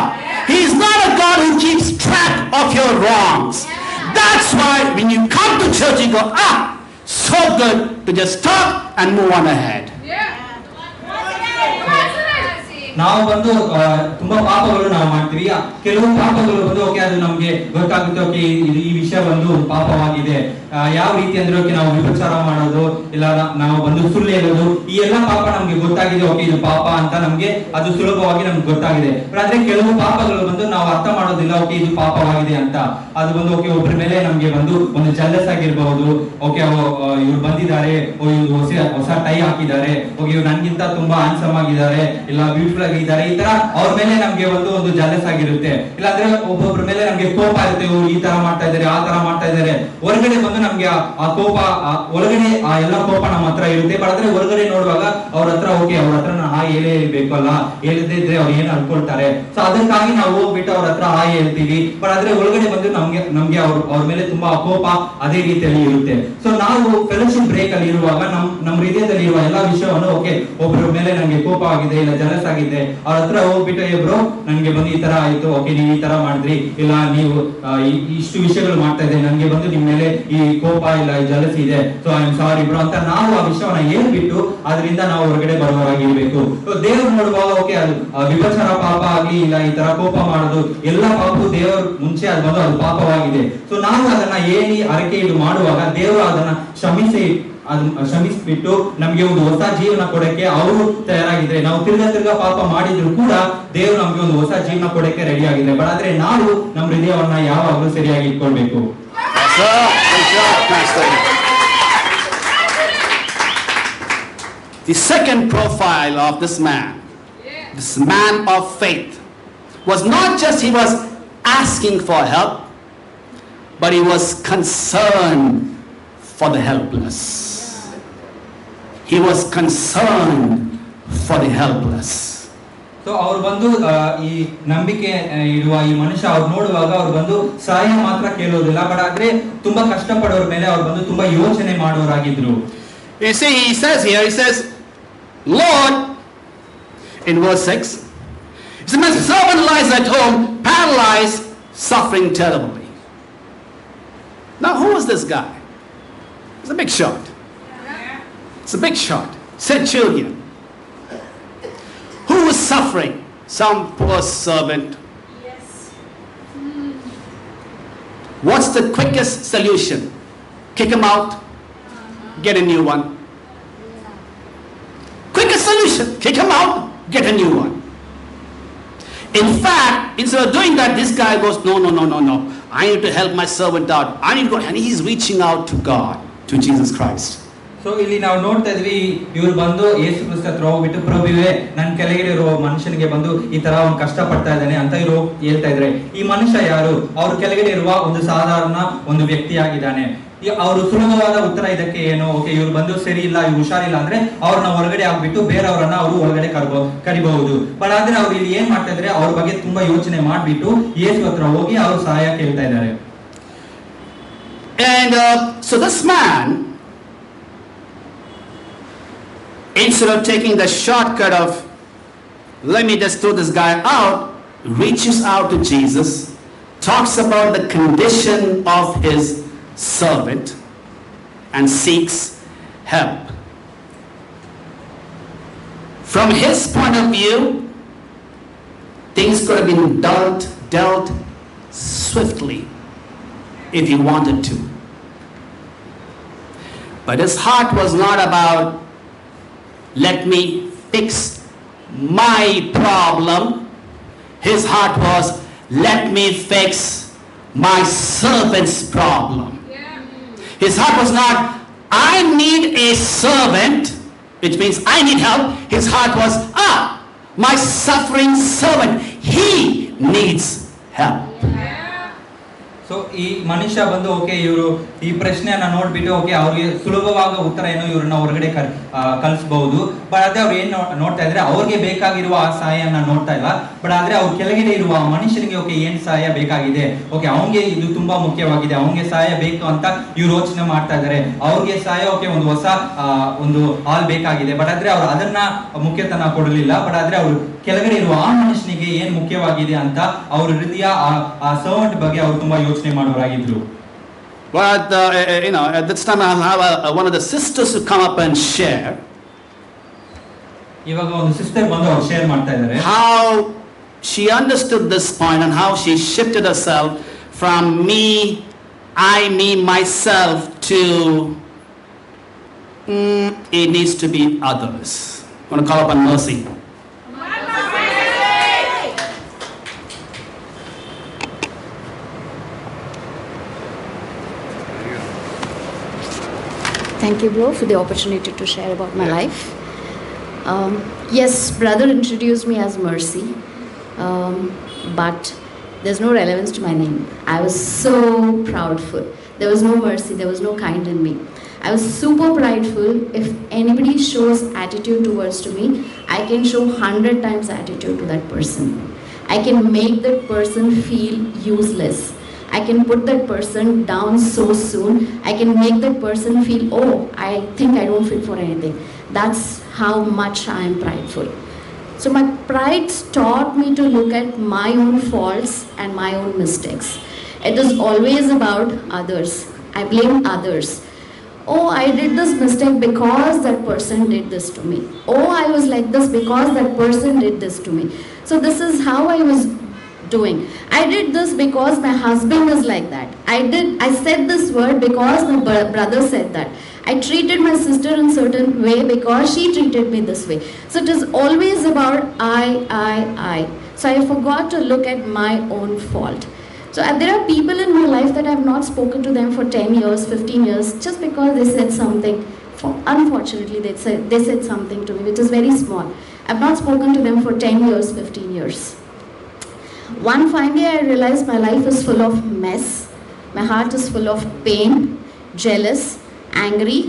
He is not a God who keeps track of your wrongs. That's why when you come to church, you go, so good to just stop and move on ahead. ನಾವು ಬಂದು ತುಂಬಾ ಪಾಪಗಳು ನಾವು ಮಾಡ್ತೀವಿ. ಕೆಲವು ಪಾಪಗಳು ಬಂದು okay ಅದು ನಮ್ಗೆ ಗೊತ್ತಾಗುತ್ತೆ, ಓಕೆ ಈ ವಿಷಯ ಬಂದು ಪಾಪವಾಗಿದೆ. ಯಾವ ರೀತಿ ಅಂದ್ರೆ ಓಕೆ ನಾವು ವಿಭಚಾರ ಮಾಡೋದು, ಇಲ್ಲ ನಾವು ಬಂದು ಸುಳ್ಳು ಹೇಳೋದು, ಈ ಎಲ್ಲ ಪಾಪ ನಮ್ಗೆ ಗೊತ್ತಾಗಿದೆ, ಓಕೆ ಇದು ಪಾಪ ಅಂತ ನಮ್ಗೆ ಅದು ಸುಲಭವಾಗಿ ನಮ್ಗೆ ಗೊತ್ತಾಗಿದೆ. ಆದ್ರೆ ಕೆಲವು ಪಾಪಗಳು ಬಂದು ನಾವು ಅರ್ಥ ಮಾಡೋದಿಲ್ಲ, ಓಕೆ ಇದು ಪಾಪವಾಗಿದೆ ಅಂತ. ಅದು ಬಂದು ಓಕೆ ಒಬ್ಬರ ಮೇಲೆ ನಮ್ಗೆ ಬಂದು ಒಂದು ಜಲಸ್ ಆಗಿರಬಹುದು, ಓಕೆ ಇವ್ರು ಬಂದಿದ್ದಾರೆ, ಇವ್ರು ಹೊಸ ಟೈ ಹಾಕಿದ್ದಾರೆ, ಓಕೆ ಇವ್ರು ನನ್ಗಿಂತ ತುಂಬಾ ಹ್ಯಾಂಡ್ಸಮ್ ಆಗಿದ್ದಾರೆ, ಇಲ್ಲ ಬ್ಯೂಟಿಫುಲ್ ಆಗಿದ್ದಾರೆ, ಈ ತರ ಅವ್ರ ಮೇಲೆ ನಮ್ಗೆ ಒಂದು ಜಲಸ್ ಆಗಿರುತ್ತೆ. ಇಲ್ಲಾಂದ್ರೆ ಒಬ್ಬೊಬ್ಬರ ಮೇಲೆ ನಮ್ಗೆ ಕೋಪ ಇರುತ್ತೆ, ಇವ್ರು ಈ ತರ ಮಾಡ್ತಾ ಇದ್ದಾರೆ, ಆ ತರ ಮಾಡ್ತಾ ಇದ್ದಾರೆ. ಹೊರಗಡೆ ಬಂದು ನಮ್ಗೆ ಆ ಕೋಪ, ಒಳಗಡೆ ಆ ಎಲ್ಲ ಕೋಪ ನಮ್ಮ ಹತ್ರ ಇರುತ್ತೆ. ಆದ್ರೆ ಹೊರಗಡೆ ನೋಡುವಾಗ ಅವ್ರ ಹತ್ರ ಓಕೆ ಅವ್ರ ಹತ್ರ ಹೇಳ್ಬೇಕು ಅಲ್ಲ, ಹೇಳಿದ್ರೆ ಇದ್ರೆ ಅವ್ರು ಏನ್ ಅನ್ಕೊಳ್ತಾರೆ. ಸೊ ಅದಕ್ಕಾಗಿ ನಾವು ಹೋಗ್ಬಿಟ್ಟು ಅವ್ರ ಹತ್ರ ಹೇಳ್ತೀವಿ. ಬಟ್ ಆದ್ರೆ ಒಳಗಡೆ ಬಂದು ನಮ್ಗೆ ಅವ್ರ ಮೇಲೆ ತುಂಬಾ ಕೋಪ ಅದೇ ರೀತಿಯಲ್ಲಿ ಇರುತ್ತೆ. ಸೊ ನಾವು ಫೆಲೋಶಿಪ್ ಬ್ರೇಕ್ ಅಲ್ಲಿ ಇರುವಾಗ ನಮ್ಮ ಹೃದಯದಲ್ಲಿ ಇರುವ ಎಲ್ಲಾ ವಿಷಯವನ್ನು ಓಕೆ ಒಬ್ಬರ ಮೇಲೆ ನಮ್ಗೆ ಕೋಪ ಆಗಿದೆ, ಇಲ್ಲ ಜಲಸ್ ಆಗಿದೆ, ಅವ್ರ ಹತ್ರ ಹೋಗ್ಬಿಟ್ಟು ಬ್ರೋ ನನ್ಗೆ ಬಂದು ಈ ತರ ಆಯ್ತು, ಓಕೆ ನೀವು ಈ ತರ ಮಾಡಿದ್ರಿ, ಇಲ್ಲ ನೀವು ಇಷ್ಟು ವಿಷಯಗಳು ಮಾಡ್ತಾ ಇದ್ದೆ, ನನ್ಗೆ ಬಂದು ನಿಮ್ ಮೇಲೆ ಈ ಕೋಪ ಇಲ್ಲ ಈ ಜಲಸ್ ಇದೆ, so I am sorry bro ಅಂತ ನಾವು ಆ ವಿಷಯವನ್ನ ಹೇಳ್ಬಿಟ್ಟು ಅದರಿಂದ ನಾವು ಹೊರಗಡೆ ಬರುವವರಾಗಿರ್ಬೇಕು. ದೇವ್ರು ನೋಡುವಾಗ ಓಕೆ ಅದು ವಿಭಚಾರ ಪಾಪ ಆಗ್ಲಿ, ಇಲ್ಲ ಈ ತರ ಕೋಪ ಮಾಡೋದು ಎಲ್ಲ ಪಾಪವು ದೇವರ ಮುಂಚೆ ಅದು ಬಂದು ಅದು ಪಾಪವಾಗಿದೆ. ಸೊ ನಾವು ಅದನ್ನ ಹೇಳಿ ಅರಕೆ ಇದು ಮಾಡುವಾಗ ದೇವರು ಅದನ್ನ ಕ್ಷಮಿಸ್ಬಿಟ್ಟು ನಮ್ಗೆ ಒಂದು ಹೊಸ ಜೀವನ ಕೊಡಕ್ಕೆ ಅವರು ತಯಾರಾಗಿದ್ರೆ, ನಾವು ತಿರ್ಗಾ ಪಾಪ ಮಾಡಿದ್ರು ಕೂಡ ದೇವರು ನಮ್ಗೆ ಒಂದು ಹೊಸ ಜೀವನ ಕೊಡಕ್ಕೆ ರೆಡಿ ಆಗಿದೆ. ಬಟ್ ಆದ್ರೆ ನಾವು ನಮ್ಮ ಹೃದಯವನ್ನ ಯಾವಾಗಲೂ ಸರಿಯಾಗಿ ಇಟ್ಕೊಳ್ಬೇಕು. The second profile of this man of faith, was not just he was asking for help, but he was concerned for the helpless. He was concerned for the helpless. So ಅವ್ರು ಬಂದು ಈ ನಂಬಿಕೆ ಇಡುವ ಈ ಮನುಷ್ಯ ಅವ್ರು ನೋಡುವಾಗ ಅವ್ರು ಬಂದು ಸಹಾಯ ಮಾತ್ರ ಕೇಳೋದಿಲ್ಲ, ಬಟ್ ಆದ್ರೆ ತುಂಬಾ ಕಷ್ಟಪಡೋರ ಮೇಲೆ ಅವ್ರು ಬಂದು ತುಂಬಾ ಯೋಚನೆ ಮಾಡೋರಾಗಿದ್ರು. You see, he says, Lord, in verse 6, he says, my servant lies at home, paralyzed, suffering terribly. Now, who is this guy? It's a big shot. It's a big shot. Centurion. Who is suffering? Some poor servant. Yes. What's the quickest solution? Kick him out, get a new one. Quickest solution, kick him out, get a new one. In fact, instead of doing that, this guy goes, no. I need to help my servant out. I need to go, and he's reaching out to God, to Jesus Christ. So ಇಲ್ಲಿ ನಾವು ನೋಡ್ತಾ ಇದ್ವಿ, ಇವ್ರು ಬಂದು ಯೇಸು ಕ್ರಿಸ್ತ ಹತ್ರ ಹೋಗ್ಬಿಟ್ಟು, ಪ್ರಭುವೇ ನನ್ನ ಕೆಳಗಡೆ ಇರುವ ಮನುಷ್ಯನಿಗೆ ಬಂದು ಈ ತರ ಅವ್ನು ಕಷ್ಟ ಪಡ್ತಾ ಇದ್ದಾನೆ ಅಂತ ಇವರು ಹೇಳ್ತಾ ಇದ್ರೆ, ಈ ಮನುಷ್ಯ ಯಾರು? ಅವ್ರ ಕೆಳಗಡೆ ಇರುವ ಒಂದು ಸಾಧಾರಣ ಒಂದು ವ್ಯಕ್ತಿಯಾಗಿದ್ದಾನೆ. ಅವರು ಸುಲಭವಾದ ಉತ್ತರ ಇದಕ್ಕೆ ಏನು? ಓಕೆ ಇವ್ರು ಬಂದು ಸರಿ ಇಲ್ಲ, ಇವ್ರು ಹುಷಾರಿಲ್ಲ ಅಂದ್ರೆ ಅವ್ರನ್ನ ಹೊರಗಡೆ ಆಗ್ಬಿಟ್ಟು ಬೇರೆಯವರನ್ನ ಅವರು ಒಳಗಡೆ ಕರಿಬಹುದು. ಬಟ್ ಆದ್ರೆ ಅವ್ರು ಇಲ್ಲಿ ಏನ್ ಮಾಡ್ತಾ ಇದ್ರೆ, ಅವ್ರ ಬಗ್ಗೆ ತುಂಬಾ ಯೋಚನೆ ಮಾಡ್ಬಿಟ್ಟು ಯೇಸು ಹತ್ರ ಹೋಗಿ ಅವ್ರು ಸಹಾಯ ಕೇಳ್ತಾ ಇದ್ದಾರೆ. And so this man, instead of taking the shortcut of let me just throw this guy out, reaches out to Jesus, talks about the condition of his servant and seeks help. From his point of view, things could have been dealt swiftly if he wanted to. But his heart was not about let me fix my problem. His heart was let me fix my servant's problem. His heart was not, I need a servant, which means I need help. His heart was, my suffering servant, he needs help. So so ಈ ಮನುಷ್ಯ ಬಂದು okay ಇವರು ಈ ಪ್ರಶ್ನೆಯನ್ನ ನೋಡ್ಬಿಟ್ಟು okay ಅವ್ರಿಗೆ ಸುಲಭವಾದ ಉತ್ತರ ಏನೋ ಇವ್ರನ್ನ ಹೊರಗಡೆ ಕಳಿಸಬಹುದು. ಬಟ್ ಅದೇ ಅವ್ರು ಏನ್ ನೋಡ್ತಾ ಇದ್ರೆ ಅವ್ರಿಗೆ ಬೇಕಾಗಿರುವ ಆ ಸಹಾಯನ ನೋಡ್ತಾ ಇಲ್ಲ. ಬಟ್ ಆದ್ರೆ ಅವ್ರ ಕೆಳಗಡೆ ಇರುವ ಮನುಷ್ಯನಿಗೆ ಓಕೆ ಏನ್ ಸಹಾಯ ಬೇಕಾಗಿದೆ, ಓಕೆ ಅವನಿಗೆ ಇದು ತುಂಬಾ ಮುಖ್ಯವಾಗಿದೆ, ಅವನಿಗೆ ಸಹಾಯ ಬೇಕು ಅಂತ ಇವ್ರು ಯೋಚನೆ ಮಾಡ್ತಾ ಇದ್ದಾರೆ. ಅವ್ರಿಗೆ ಸಹಾಯ ಓಕೆ ಒಂದು ಹೊಸ ಒಂದು ಹಾಲ್ ಬೇಕಾಗಿದೆ, ಬಟ್ ಆದ್ರೆ ಅವ್ರು ಅದನ್ನ ಮುಖ್ಯತನ ಕೊಡಲಿಲ್ಲ. ಬಟ್ ಆದ್ರೆ ಅವ್ರು ಕೆಳಗಡೆ ಇರುವ ಆ ಮನುಷ್ಯನಿಗೆ ಏನ್ ಮುಖ್ಯವಾಗಿದೆ ಅಂತ ಅವ್ರ ಹೃದಯ ಆ ಸರ್ವೆಂಟ್ ಬಗ್ಗೆ ಅವ್ರು ತುಂಬಾ ಯೋಚನೆ ಮಾಡೋರಾಗಿದ್ರು. But at this time I'll have one of the sisters to come up and share. ಇವಾಗ ಒಂದು ಸಿಸ್ಟರ್ ಬಂದು ಅವ್ರು ಶೇರ್ ಮಾಡ್ತಾ ಇದ್ದಾರೆ how she understood this point and how she shifted herself from me, myself to it needs to be others. I'm going to call upon Mercy. Thank you, bro, for the opportunity to share about my life. Yes, brother introduced me as Mercy, but there's no relevance to my name. I was so proudful. There was no mercy, there was no kind in me. I was super prideful. If anybody shows attitude towards to me, I can show 100 times attitude to that person. I can make that person feel useless. I can put that person down so soon. I can make that person feel, oh, I think I don't fit for anything. That's how much I am prideful. So my pride taught me to look at my own faults and my own mistakes. It is always about others. I blame others. Oh, I did this mistake because that person did this to me. Oh, I was like this because that person did this to me. So this is how I was doing. I did this because my husband is like that. I said this word because my brother said that. I treated my sister in certain way because she treated me this way. So it is always about I. So I forgot to look at my own fault. So there are people in my life that I have not spoken to them for 10 years, 15 years, just because they said something. Unfortunately, they said something to me which is very small. I have not spoken to them for 10 years, 15 years. One fine day I realized my life is full of mess. My heart is full of pain, jealous, angry.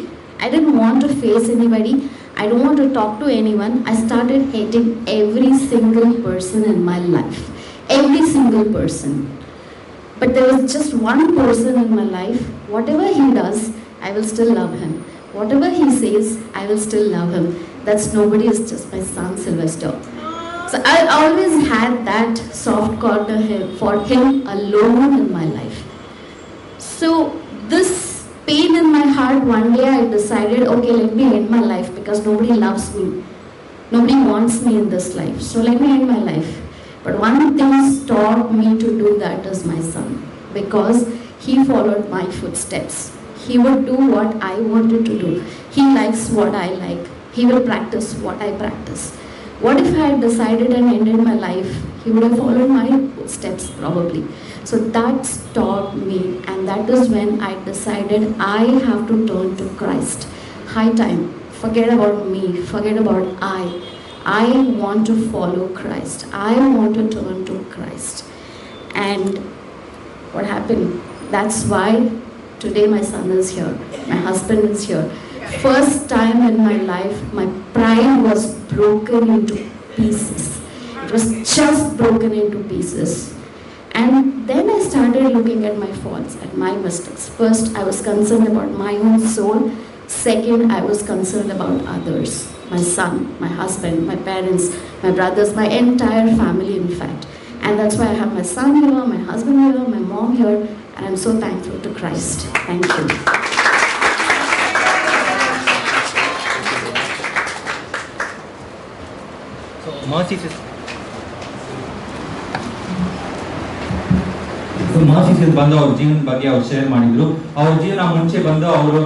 I didn't want to face anybody. I don't want to talk to anyone. I started hating every single person in my life. Every single person. But there was just one person in my life. Whatever he does, I will still love him. Whatever he says, I will still love him. That's nobody, is just my son Sylvester. So I always had that soft corner for him alone in my life. So this pain in my heart, one day I decided, okay, let me end my life because nobody loves me. Nobody wants me in this life. So let me end my life. But one thing taught me to do that is my son, because he followed my footsteps. He would do what I wanted to do. He likes what I like. He will practice what I practice. What if I had decided and ended my life? He would have followed my footsteps probably. So that taught me, and that is when I decided I have to turn to Christ. High time. Forget about me. Forget about I want to follow Christ. I want to turn to Christ. And what happened? That's why today my son is here. My husband is here. First time in my life, my pride was broken into pieces. It was just broken into pieces. And then I started looking at my faults, at my mistakes. First, I was concerned about my own soul. Second, I was concerned about others. My son, my husband, my parents, my brothers, my entire family in fact. And that's why I have my son here, my husband here, my mom here, and I'm so thankful to Christ. Thank you. So Mercy ಬಂದು ಅವ್ರ ಜೀವನ ಬಗ್ಗೆ ಅವ್ರು share ಮಾಡಿದ್ರು. ಅವ್ರ ಜೀವನ ಮುಂಚೆ ಬಂದು ಅವರು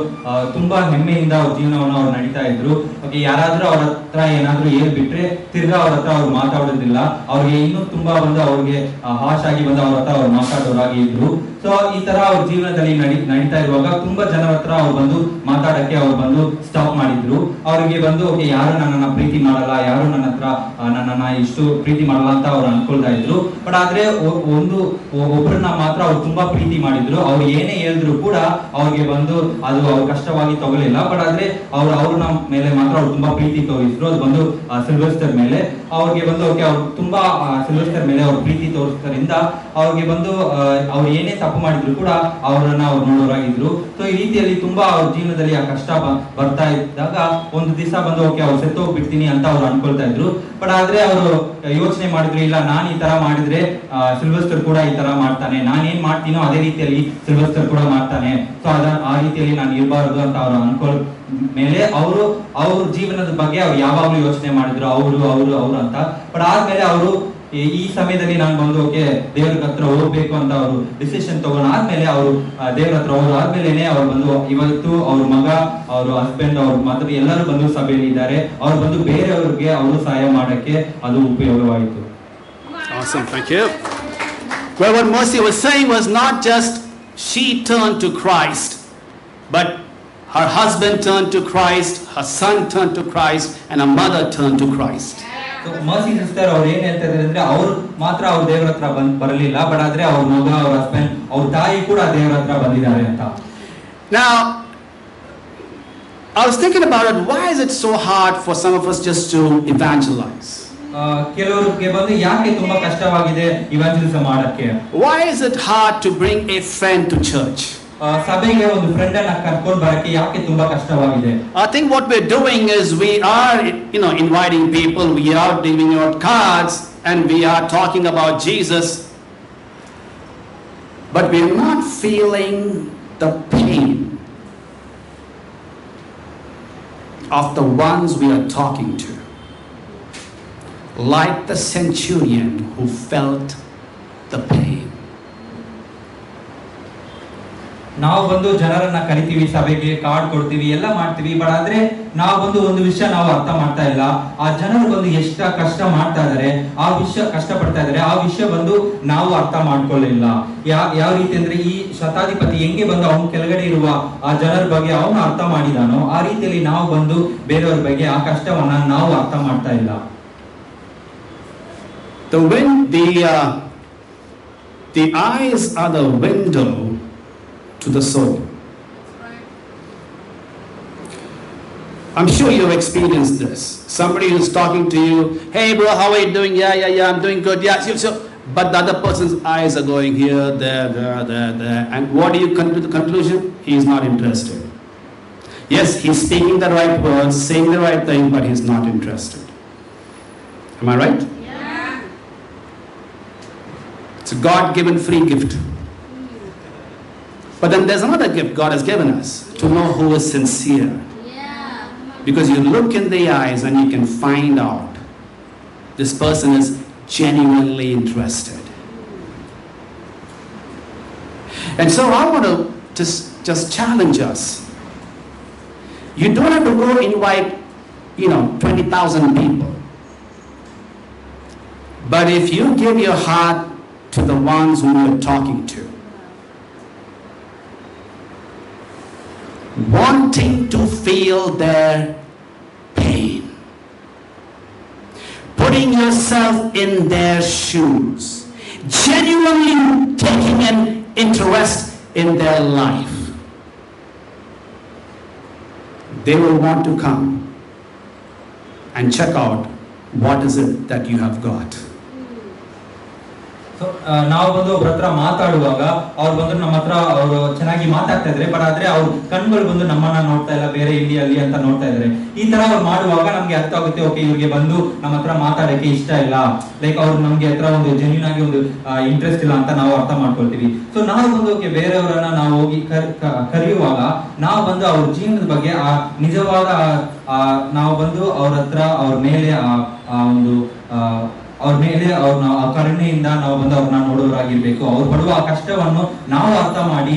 ತುಂಬಾ ಹೆಮ್ಮೆಯಿಂದ ಅವ್ರ ಜೀವನವನ್ನು ಅವ್ರು ನಡೀತಾ ಇದ್ರು. ಓಕೆ, ಯಾರಾದ್ರೂ ಅವ್ರ ಹತ್ರ ಏನಾದ್ರೂ ಹೇಳ್ಬಿಟ್ರೆ ತಿರ್ಗಾ ಅವ್ರ ಹತ್ರ ಅವ್ರು ಮಾತಾಡೋದಿಲ್ಲ. ಅವ್ರಿಗೆ ಇನ್ನೂ ತುಂಬಾ ಬಂದು ಅವ್ರಿಗೆ ಹಾಶ್ ಆಗಿ ಬಂದು ಅವ್ರ ಹತ್ರ ಅವ್ರು ಮಾತಾಡೋರಾಗಿ ಇದ್ರು. ಸೊ ಸೊ ಈ ತರ ಅವ್ರ ಜೀವನದಲ್ಲಿ ನಡೀತಾ ಇರುವಾಗ ತುಂಬಾ ಜನರ ಹತ್ರ ಅವ್ರು ಬಂದು ಮಾತಾಡಕ್ಕೆ ಅವ್ರು ಬಂದು ಸ್ಟಾಪ್ ಮಾಡಿದ್ರು. ಅವ್ರಿಗೆ ಬಂದು ಓಕೆ, ಯಾರು ನನ್ನನ್ನ ಪ್ರೀತಿ ಮಾಡಲ್ಲ, ಯಾರು ನನ್ನ ಹತ್ರ ನನ್ನನ್ನ ಇಷ್ಟು ಪ್ರೀತಿ ಮಾಡಲ್ಲ ಅಂತ ಅವ್ರು ಅನ್ಕೊಳ್ತಾ ಇದ್ರು. ಬಟ್ ಆದ್ರೆ ಒಬ್ಬರನ್ನ ಮಾತ್ರ ಅವ್ರು ತುಂಬಾ ಪ್ರೀತಿ ಮಾಡಿದ್ರು. ಅವ್ರು ಏನೇ ಹೇಳಿದ್ರು ಕೂಡ ಅವ್ರಿಗೆ ಬಂದು ಅದು ಅವ್ರು ಕಷ್ಟವಾಗಿ ತಗೊಳ್ಳಿಲ್ಲ. ಬಟ್ ಆದ್ರೆ ಅವ್ರನ್ನ ಮೇಲೆ ಮಾತ್ರ ಅವ್ರು ತುಂಬಾ ಪ್ರೀತಿ ತೋರಿಸಿದ್ರು. ಅದು ಬಂದು ಸಿಲ್ವೆಸ್ಟರ್ ಮೇಲೆ ಅವ್ರಿಗೆ ಬಂದು ಓಕೆ, ಅವ್ರು ತುಂಬಾ ಸಿಲ್ವೆಸ್ಟರ್ ಮೇಲೆ ಅವ್ರು ಪ್ರೀತಿ ತೋರಿಸೋದ್ರಿಂದ ಅವ್ರಿಗೆ ಬಂದು ಅವ್ರು ಏನೇ ತಪ್ಪು ಮಾಡಿದ್ರು ಕೂಡ ಅವರನ್ನ ಅವ್ರು ನೋಡೋರಾಗಿದ್ರು. ಸೊ ಈ ರೀತಿಯಲ್ಲಿ ತುಂಬಾ ಅವ್ರ ಜೀವನದಲ್ಲಿ ಆ ಕಷ್ಟ ಬರ್ತಾ ಇದ್ದಾಗ ಒಂದು ದಿವಸ ಬಂದು ಓಕೆ, ಅವ್ರು ಸತ್ತೋಗ್ಬಿಡ್ತೀನಿ ಅಂತ ಅವ್ರು ಅನ್ಕೊಳ್ತಾ ಇದ್ರು. ಬಟ್ ಆದ್ರೆ ಅವರು ಯೋಚನೆ ಮಾಡಿದ್ರು, ಇಲ್ಲ ನಾನು ಈ ತರ ಮಾಡಿದ್ರೆ ಸಿಲ್ವೆಸ್ಟರ್ ಕೂಡ ಈ ತರ ಮಾಡ್ತಾನೆ, ನಾನೇನ್ ಮಾಡ್ತೀನೋ ಅದೇ ರೀತಿಯಲ್ಲಿ ಸಿಲ್ವೆಸ್ಟರ್ ಕೂಡ ಮಾಡ್ತಾನೆ, ಸೊ ಆ ರೀತಿಯಲ್ಲಿ ನಾನು ಇರಬಾರದು ಅಂತ ಅವ್ರು ಅನ್ಕೊಳ್ ಮೇಲೆ ಅವ್ರ ಜೀವನದ ಬಗ್ಗೆ ಅವ್ರು ಯಾವಾಗ್ಲೂ ಯೋಚನೆ ಮಾಡಿದ್ರು, ಅವರು ಅಂತ. ಬಟ್ ಆದ್ಮೇಲೆ ಅವರು ಈ ಸಮಯದಲ್ಲಿ ನಾನು ಬಂದು ಓಕೆ, ದೇವ್ರ ಹತ್ರ ಹೋಗ್ಬೇಕು ಅಂತ ಅವರು ಡಿಸಿಷನ್ ತಗೊಂಡಾದ್ಮೇಲೆ ಅವರು ದೇವ್ರ ಹತ್ರ ಹೋದಾದ್ಮೇಲೆ ಅವ್ರು ಬಂದು ಇವತ್ತು ಅವ್ರ ಮಗ, ಅವ್ರ ಹಸ್ಬೆಂಡ್, ಅವ್ರ ಮದರ್ ಎಲ್ಲರೂ ಬಂದು ಸಭೆಯಲ್ಲಿ ಇದ್ದಾರೆ. ಅವ್ರು ಬಂದು ಬೇರೆಯವ್ರಿಗೆ ಅವರು ಸಹಾಯ ಮಾಡಕ್ಕೆ ಅದು ಉಪಯೋಗವಾಯಿತು. Awesome, thank you. Well, what Mercy was saying was not just she turned to Christ, but her husband turned to Christ, her son turned to Christ, and her mother turned to Christ. Mercy sister ಅವ್ರು ಏನ್ ಹೇಳ್ತಾ ಇದ್ದಾರೆ ಅಂದ್ರೆ, ಅವ್ರು ಮಾತ್ರ ಅವ್ರ ದೇವರ ಹತ್ರ ಬರಲಿಲ್ಲ, ಬಟ್ ಆದ್ರೆ ಅವ್ರ ಮಗ, ಅವ್ರ ಹಸ್ಬೆಂಡ್, ಅವ್ರ ತಾಯಿ ಕೂಡ ದೇವರ ಹತ್ರ ಬಂದಿದ್ದಾರೆ ಅಂತ. Now, I was thinking about it. Why is it so hard for some of us just to evangelize? ಕೆಲವರಿಗೆ ಬಂದು ಯಾಕೆ ತುಂಬಾ ಕಷ್ಟವಾಗಿದೆ ಇವಾಂಜಲಿಸಂ ಮಾಡಕ್ಕೆ? Why is it hard to bring a friend to church? ಸಭೆಗೆ ಒಂದು ಫ್ರೆಂಡ್ ಅನ್ನ ಕರ್ಕೊಂಡು ಬರಕ್ಕೆ ಯಾಕೆ ತುಂಬಾ ಕಷ್ಟವಾಗಿದೆ? I think what we're doing is we are, inviting people, we are giving out cards, and we are talking about Jesus, but we're not feeling the pain of the ones we are talking to, like the centurion who felt the pain. ನಾವು ಬಂದು ಜನರನ್ನ ಕರಿತೀವಿ, ಸಭೆಗೆ card ಕೊಡ್ತೀವಿ, ಎಲ್ಲ ಮಾಡ್ತೀವಿ, but ಆದ್ರೆ ನಾವು ಬಂದು ಒಂದು ವಿಷಯ ನಾವು ಅರ್ಥ ಮಾಡ್ತಾ ಇಲ್ಲ. ಆ ಜನರು ಬಂದು ಎಷ್ಟು ಕಷ್ಟ ಮಾಡ್ತಾ ಇದಾರೆ, ಆ ವಿಷಯ ಕಷ್ಟ ಪಡ್ತಾ ಇದಾರೆ, ಆ ವಿಷಯ ಬಂದು ನಾವು ಅರ್ಥ ಮಾಡ್ಕೊಳ್ಳಿಲ್ಲ. ಯಾವ ರೀತಿ ಅಂದ್ರೆ, ಈ ಶತಾಧಿಪತಿ ಹೆಂಗೆ ಬಂದು ಅವನು ಕೆಳಗಡೆ ಇರುವ ಆ ಜನರ ಬಗ್ಗೆ ಅವನು ಅರ್ಥ ಮಾಡಿದಾನೋ, ಆ ರೀತಿಯಲ್ಲಿ ನಾವು ಬಂದು ಬೇರೆಯವ್ರ ಬಗ್ಗೆ ಆ ಕಷ್ಟವನ್ನ ನಾವು ಅರ್ಥ ಮಾಡ್ತಾ ಇಲ್ಲ. The eyes are the window to the soul. I'm sure you've experienced this. Somebody is talking to you, hey bro, how are you doing? Yeah, I'm doing good. Yeah, so, but the other person's eyes are going here, there. And what do you come to the conclusion? He's not interested. Yes, he's speaking the right words, saying the right thing, but he's not interested. Am I right? Yeah. It's a God-given free gift. But then there's another gift God has given us, to know who is sincere. Yeah. Because you look in the eyes and you can find out this person is genuinely interested. And so I want to just challenge us. You don't have to go invite, 20,000 people. But if you give your heart to the ones whom you're talking to, wanting to feel their pain, putting yourself in their shoes, genuinely taking an interest in their life, they will want to come and check out what is it that you have got. So ನಾವು ಬಂದು ಒಬ್ಬರ ಹತ್ರ ಮಾತಾಡುವಾಗ ಅವ್ರು ಬಂದು ನಮ್ಮ ಹತ್ರ ಅವರು ಚೆನ್ನಾಗಿ ಮಾತಾಡ್ತಾ ಇದ್ರೆ, ಬಟ್ ಆದ್ರೆ ಅವ್ರ ಕಣ್ಗಳು ಬಂದು ನಮ್ಮನ್ನ ನೋಡ್ತಾ ಇಲ್ಲ, ಬೇರೆ ಇಲ್ಲಿ ಅಲ್ಲಿ ಅಂತ ನೋಡ್ತಾ ಇದ್ರೆ. ಈ ತರ ಅವ್ರು ಮಾಡುವಾಗ ನಮ್ಗೆ ಅರ್ಥ ಆಗುತ್ತೆ, ಓಕೆ, ಇವ್ರಿಗೆ ಬಂದು ನಮ್ಮ ಹತ್ರ ಮಾತಾಡಕ್ಕೆ ಇಷ್ಟ ಇಲ್ಲ, ಲೈಕ್ ಅವ್ರು ನಮ್ಗೆ ಹತ್ರ ಒಂದು ಜೆನ್ಯೂನ್ ಆಗಿ ಒಂದು ಇಂಟ್ರೆಸ್ಟ್ ಇಲ್ಲ ಅಂತ ನಾವು ಅರ್ಥ ಮಾಡ್ಕೊಳ್ತೀವಿ. ಸೊ ನಾವು ಬಂದು ಓಕೆ, ಬೇರೆಯವರನ್ನ ನಾವು ಹೋಗಿ ಕರೆಯುವಾಗ ನಾವು ಬಂದು ಅವ್ರ ಜೀವನದ ಬಗ್ಗೆ ಆ ನಿಜವಾದ ನಾವು ಬಂದು ಅವ್ರ ಹತ್ರ ಅವ್ರ ಮೇಲೆ ಅವ್ರ ಮೇಲೆ ಅವ್ರನ್ನ ಕರುಣೆಯಿಂದ ನಾವು ಬಂದು ಅವ್ರನ್ನ ನೋಡೋರಾಗಿರ್ಬೇಕು. ಅವ್ರು ಪಡುವ ಆ ಕಷ್ಟವನ್ನು ನಾವು ಅರ್ಥ ಮಾಡಿ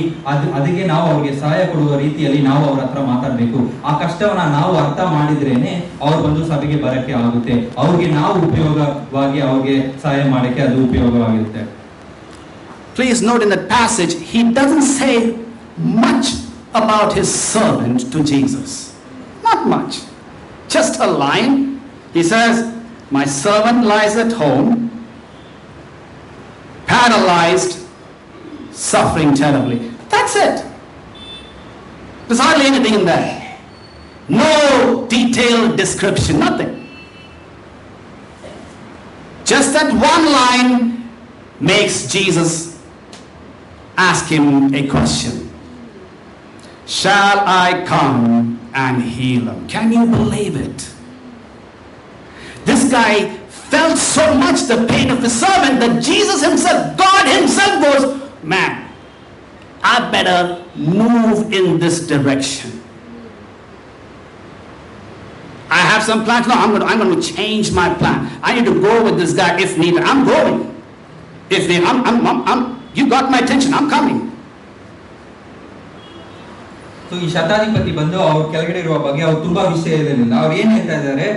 ಅದಕ್ಕೆ ನಾವು ಅವ್ರಿಗೆ ಸಹಾಯ ಕೊಡುವ ರೀತಿಯಲ್ಲಿ ನಾವು ಅವ್ರ ಹತ್ರ ಮಾತಾಡ್ಬೇಕು. ಆ ಕಷ್ಟವನ್ನ ನಾವು ಅರ್ಥ ಮಾಡಿದ್ರೇನೆ ಅವ್ರು ಬಂದು ಸಭೆಗೆ ಬರಕ್ಕೆ ಆಗುತ್ತೆ. ಅವ್ರಿಗೆ ನಾವು ಉಪಯೋಗವಾಗಿ ಅವ್ರಿಗೆ ಸಹಾಯ ಮಾಡಕ್ಕೆ ಅದು ಉಪಯೋಗವಾಗಿರುತ್ತೆ. please note in that passage, he doesn't say much about his servant to Jesus. Not much. Just a line. He says, my servant lies at home, paralyzed, suffering terribly. That's it. There's hardly anything in there. No detailed description, nothing. Just that one line makes Jesus ask him a question. Shall I come and heal him? Can you believe it? This guy felt so much the pain of his servant that Jesus himself, God himself goes, man, I better move in this direction. I have some plans. No, I'm going to change my plan. I need to go with this guy if needed. I'm going. If they, you got my attention. I'm coming. So ಈ ಶತಾಧಿಪತಿ ಬಂದು ಅವ್ರ ಕೆಳಗಡೆ ಇರುವ ಬಗ್ಗೆ ಅವ್ರು ತುಂಬಾ ವಿಷಯ ಇರಲಿಲ್ಲ. ಅವ್ರು ಏನ್ ಹೇಳ್ತಾ ಇದ್ದಾರೆ,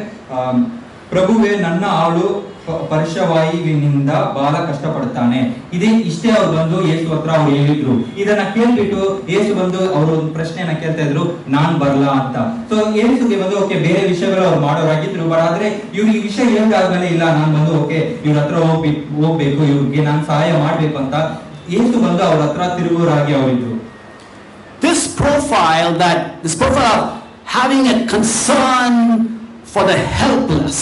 ಪ್ರಭುವೇ ನನ್ನ ಆಳು ಪಾರ್ಶ್ವವಾಯುವಿನಿಂದ ಬಹಳ ಕಷ್ಟಪಡ್ತಾನೆ. ಇಷ್ಟೇ ಅವ್ರು ಬಂದು ಯೇಸು ಹತ್ರ ಅವ್ರು ಹೇಳಿದ್ರು. ಇದನ್ನ ಕೇಳ್ಬಿಟ್ಟು ಯೇಸು ಬಂದು ಅವರು ಒಂದು ಪ್ರಶ್ನೆಯನ್ನ ಕೇಳ್ತಾ ಇದ್ರು, ನಾನ್ ಬರಲ್ಲ ಅಂತ. ಸೊ ಯೇಸುಗೆ ಬಂದು ಓಕೆ ಬೇರೆ ವಿಷಯಗಳು ಅವ್ರು ಮಾಡೋರಾಗಿದ್ರು, ಬಟ್ ಆದ್ರೆ ಇವ್ರು ಈ ವಿಷಯ ಹೇಳ್ದಾದ್ಮೇಲೆ ಇಲ್ಲ ನಾನ್ ಬಂದು ಓಕೆ ಇವ್ರ ಹತ್ರ ಹೋಗ್ಬೇಕು, ಇವ್ರಿಗೆ ನಾನ್ ಸಹಾಯ ಮಾಡ್ಬೇಕು ಅಂತ ಯೇಸು ಬಂದು ಅವ್ರ ಹತ್ರ ತಿರುಗೋರಾಗಿ ಅವರಿದ್ರು. This profile of having a concern for the helpless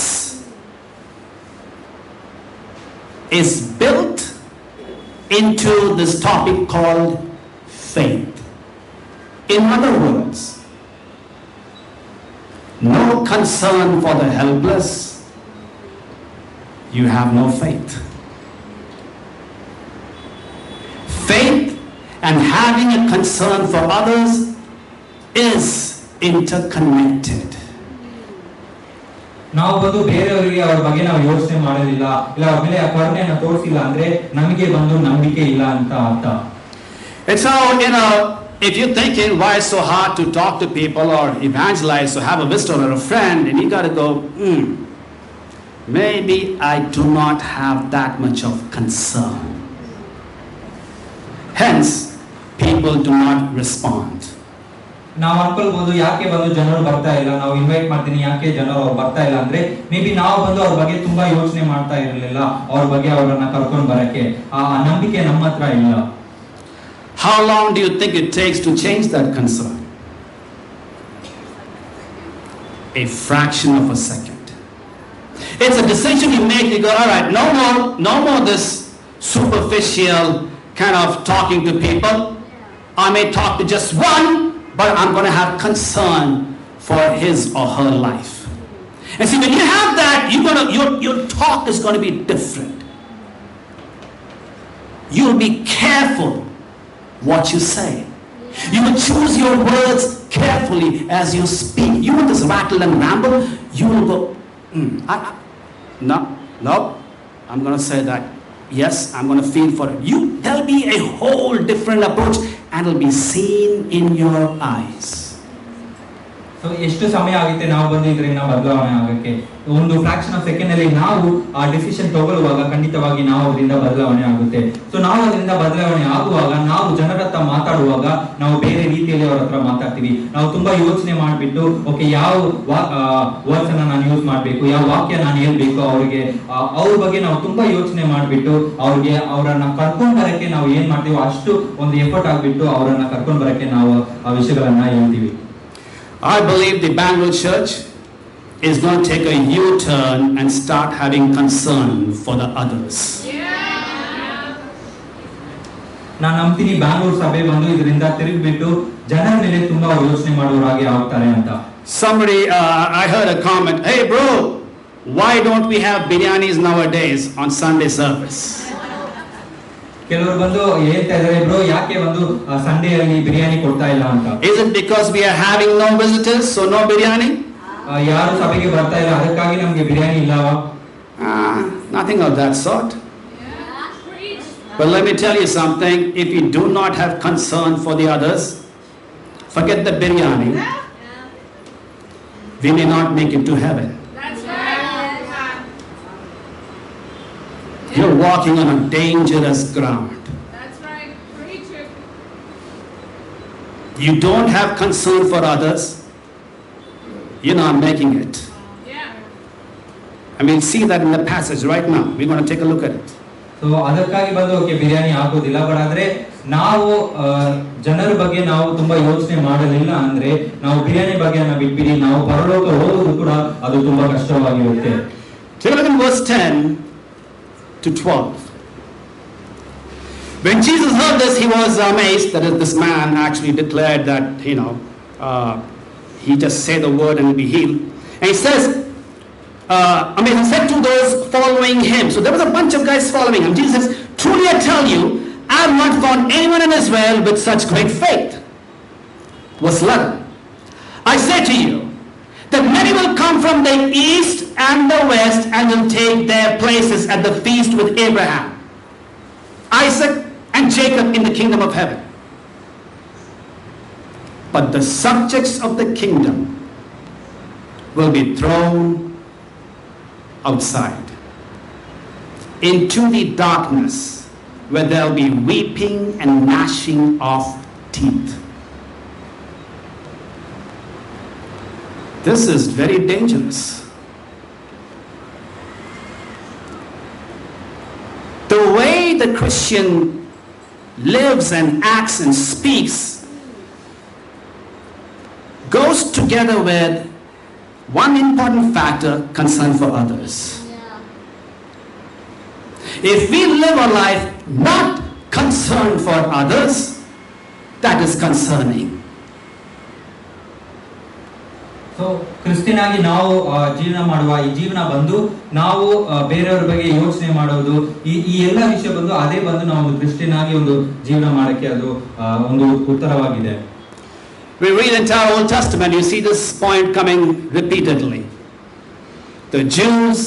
is built into this topic called faith. In other words, no concern for the helpless, you have no faith. Faith and having a concern for others is interconnected. ನಾವು ಬಂದು ಬೇರೆಯವರಿಗೆ ಅವ್ರ ಬಗ್ಗೆ ನಾವು ಯೋಚನೆ ಮಾಡೋದಿಲ್ಲ, ಇಲ್ಲ ಅವ್ರ ಮೇಲೆ ಕರುಣೆಯನ್ನು ತೋರಿಸಿಲ್ಲ ಅಂದ್ರೆ ನಮಗೆ ಬಂದು ನಂಬಿಕೆ ಇಲ್ಲ ಅಂತ ಅರ್ಥ. And so, if you're thinking why it's so hard to talk to people or evangelize or have a visitor or a friend, and you got to go, maybe I do not have that much of concern. Hence, people do not respond. ನಾವು ಅನ್ಕೊಳ್ಬಹುದು ಯಾಕೆ ಬಂದು ಜನರು ಬರ್ತಾ ಇಲ್ಲ, ನಾವು invite ಮಾಡ್ತೀನಿ ಯಾಕೆ ಜನರು ಅವ್ರು ಬರ್ತಾ ಇಲ್ಲ ಅಂದ್ರೆ ಮೇ ಬಿ ನಾವು ಬಂದು ಅವ್ರ ಬಗ್ಗೆ ತುಂಬಾ ಯೋಚನೆ ಮಾಡ್ತಾ ಇರಲಿಲ್ಲ, ಅವ್ರ ಬಗ್ಗೆ ಅವರನ್ನ ಕರ್ಕೊಂಡು ಬರಕ್ಕೆ ಆ ನಂಬಿಕೆ ನಮ್ಮ ಹತ್ರ ಇಲ್ಲ. How long do you think it takes to change that concern? A fraction of a second. It's a decision you make. You go, all right, no more this superficial kind of talking to people. I may talk to just one, but I'm going to have concern for his or her life. And see, when you have that, your talk is going to be different. You'll be careful what you say. You will choose your words carefully as you speak. You will just rattle and ramble. You will go, no, I'm going to say that. Yes, I'm going to feel for it. There'll be a whole different approach and it'll be seen in your eyes. So ಎಷ್ಟು ಸಮಯ ಆಗುತ್ತೆ ನಾವು ಬಂದು ಇದರಿಂದ ಬದಲಾವಣೆ ಆಗಕ್ಕೆ? ಒಂದು fraction of second ಅಲ್ಲಿ ನಾವು ಆ ಡಿಸಿಷನ್ ತಗೊಳ್ಳುವಾಗ ಖಂಡಿತವಾಗಿ ನಾವು ಅದರಿಂದ ಬದಲಾವಣೆ ಆಗುತ್ತೆ. ಸೊ ನಾವು ಅದರಿಂದ ಬದಲಾವಣೆ ಆಗುವಾಗ ನಾವು ಜನರ ಹತ್ರ ಮಾತಾಡುವಾಗ ನಾವು ಬೇರೆ ರೀತಿಯಲ್ಲಿ ಅವ್ರ ಹತ್ರ ಮಾತಾಡ್ತೀವಿ. ನಾವು ತುಂಬಾ ಯೋಚನೆ ಮಾಡ್ಬಿಟ್ಟು ಓಕೆ ಯಾವ ವರ್ಡ್ಸ್ ಅನ್ನ ನಾನು ಯೂಸ್ ಮಾಡ್ಬೇಕು, ಯಾವ ವಾಕ್ಯ ನಾನು ಹೇಳ್ಬೇಕು, ಅವ್ರಿಗೆ ಅವ್ರ ಬಗ್ಗೆ ನಾವು ತುಂಬಾ ಯೋಚನೆ ಮಾಡ್ಬಿಟ್ಟು ಅವರನ್ನ ಕರ್ಕೊಂಡ್ ಬರಕ್ಕೆ ನಾವು ಏನ್ ಮಾಡ್ತೀವಿ ಅಷ್ಟು ಒಂದು ಎಫರ್ಟ್ ಆಗ್ಬಿಟ್ಟು ಅವರನ್ನ ಕರ್ಕೊಂಡ್ ಬರಕ್ಕೆ ನಾವು ಆ ವಿಷಯಗಳನ್ನ ಹೇಳ್ತೀವಿ. I believe the Bangalore church is going to take a U-turn and start having concern for the others. ನಾನು ನಂಬ್ತೀನಿ ಬ್ಯಾಂಗ್ಳೂರ್ ಸಭೆ ಬಂದು ಇದರಿಂದ ತಿರುಗಿಬಿಟ್ಟು ಜನರ ಮೇಲೆ ತುಂಬಾ ಯೋಚನೆ ಮಾಡೋರಾಗಿ ಆಗ್ತಾರೆ ಅಂತ. Somebody, I heard a comment, hey bro, why don't we have biryanis nowadays on Sunday service? ಕೆಲವರು ಬಂದು ಹೇಳ್ತಾ ಇದ್ದಾರೆ, ಬ್ರೋ ಯಾಕೆ ಒಂದು ಸಂಡೇ ಅಲ್ಲಿ ಬಿರಿಯಾನಿ ಕೊಡ್ತಾ ಇಲ್ಲ ಅಂತ. Is it because we are having no visitors, so no biryani? ಯಾರು ಸಭೆಗೆ ಬರ್ತಾ ಇಲ್ಲ ಅದಕ್ಕಾಗಿ ನಮಗೆ ಬಿರಿಯಾನಿ ಇಲ್ಲವಾ? Nothing of that sort. But let me tell you something, if you do not have concern for the others, forget the biryani. We may not make it to heaven. You're walking on a dangerous ground. That's you don't have concern for others, you're not making it. Yeah. And we'll see that in the passage right now. We're going to take a look at it. So ಅದಕ್ಕಾಗಿ ಬಂದು okay biryani ಆಗೋದಿಲ್ಲ. But ಆದ್ರೆ ನಾವು ಜನರ ಬಗ್ಗೆ ನಾವು ತುಂಬಾ ಯೋಚನೆ ಮಾಡಲಿಲ್ಲ ಅಂದ್ರೆ ನಾವು ಬಿರಿಯಾನಿ ಬಗ್ಗೆ ಬಿಟ್ಬಿಡಿ ನಾವು ಪರಲೋಕ ಹೋಗೋದು ಕೂಡ ಅದು ತುಂಬಾ ಕಷ್ಟವಾಗಿರುತ್ತೆ. Take a look in verse 10 to 12. When Jesus heard this, he was amazed that this man actually declared that, he just said the word and be healed. And he says, he said to those following him. So there was a bunch of guys following him. Jesus says, truly I tell you, I have not found anyone in Israel with such great faith. Verse 11. I say to you, that many will come from the east and the west and will take their places at the feast with Abraham, Isaac, and Jacob in the kingdom of heaven. But the subjects of the kingdom will be thrown outside into the darkness where there will be weeping and gnashing of teeth. This is very dangerous. The way the Christian lives and acts and speaks goes together with one important factor, concern for others. If we live a life not concerned for others, that is concerning. So Christian ಆಗಿ ನಾವು ಜೀವನ ಮಾಡುವ ಈ ಜೀವನ ಬಂದು ನಾವು ಬೇರೆಯವ್ರ ಬಗ್ಗೆ ಯೋಚನೆ ಮಾಡೋದು ಈ ಎಲ್ಲ ವಿಷಯ ಬಂದು ಅದೇ ಬಂದು ನಾವು ಒಂದು ಕ್ರಿಸ್ಟಿಯನ್ ಆಗಿ ಒಂದು ಜೀವನ ಮಾಡಕ್ಕೆ ಅದು ಒಂದು ಉತ್ತರವಾಗಿದೆ. We read the entire Old Testament, you see this point coming repeatedly. The Jews,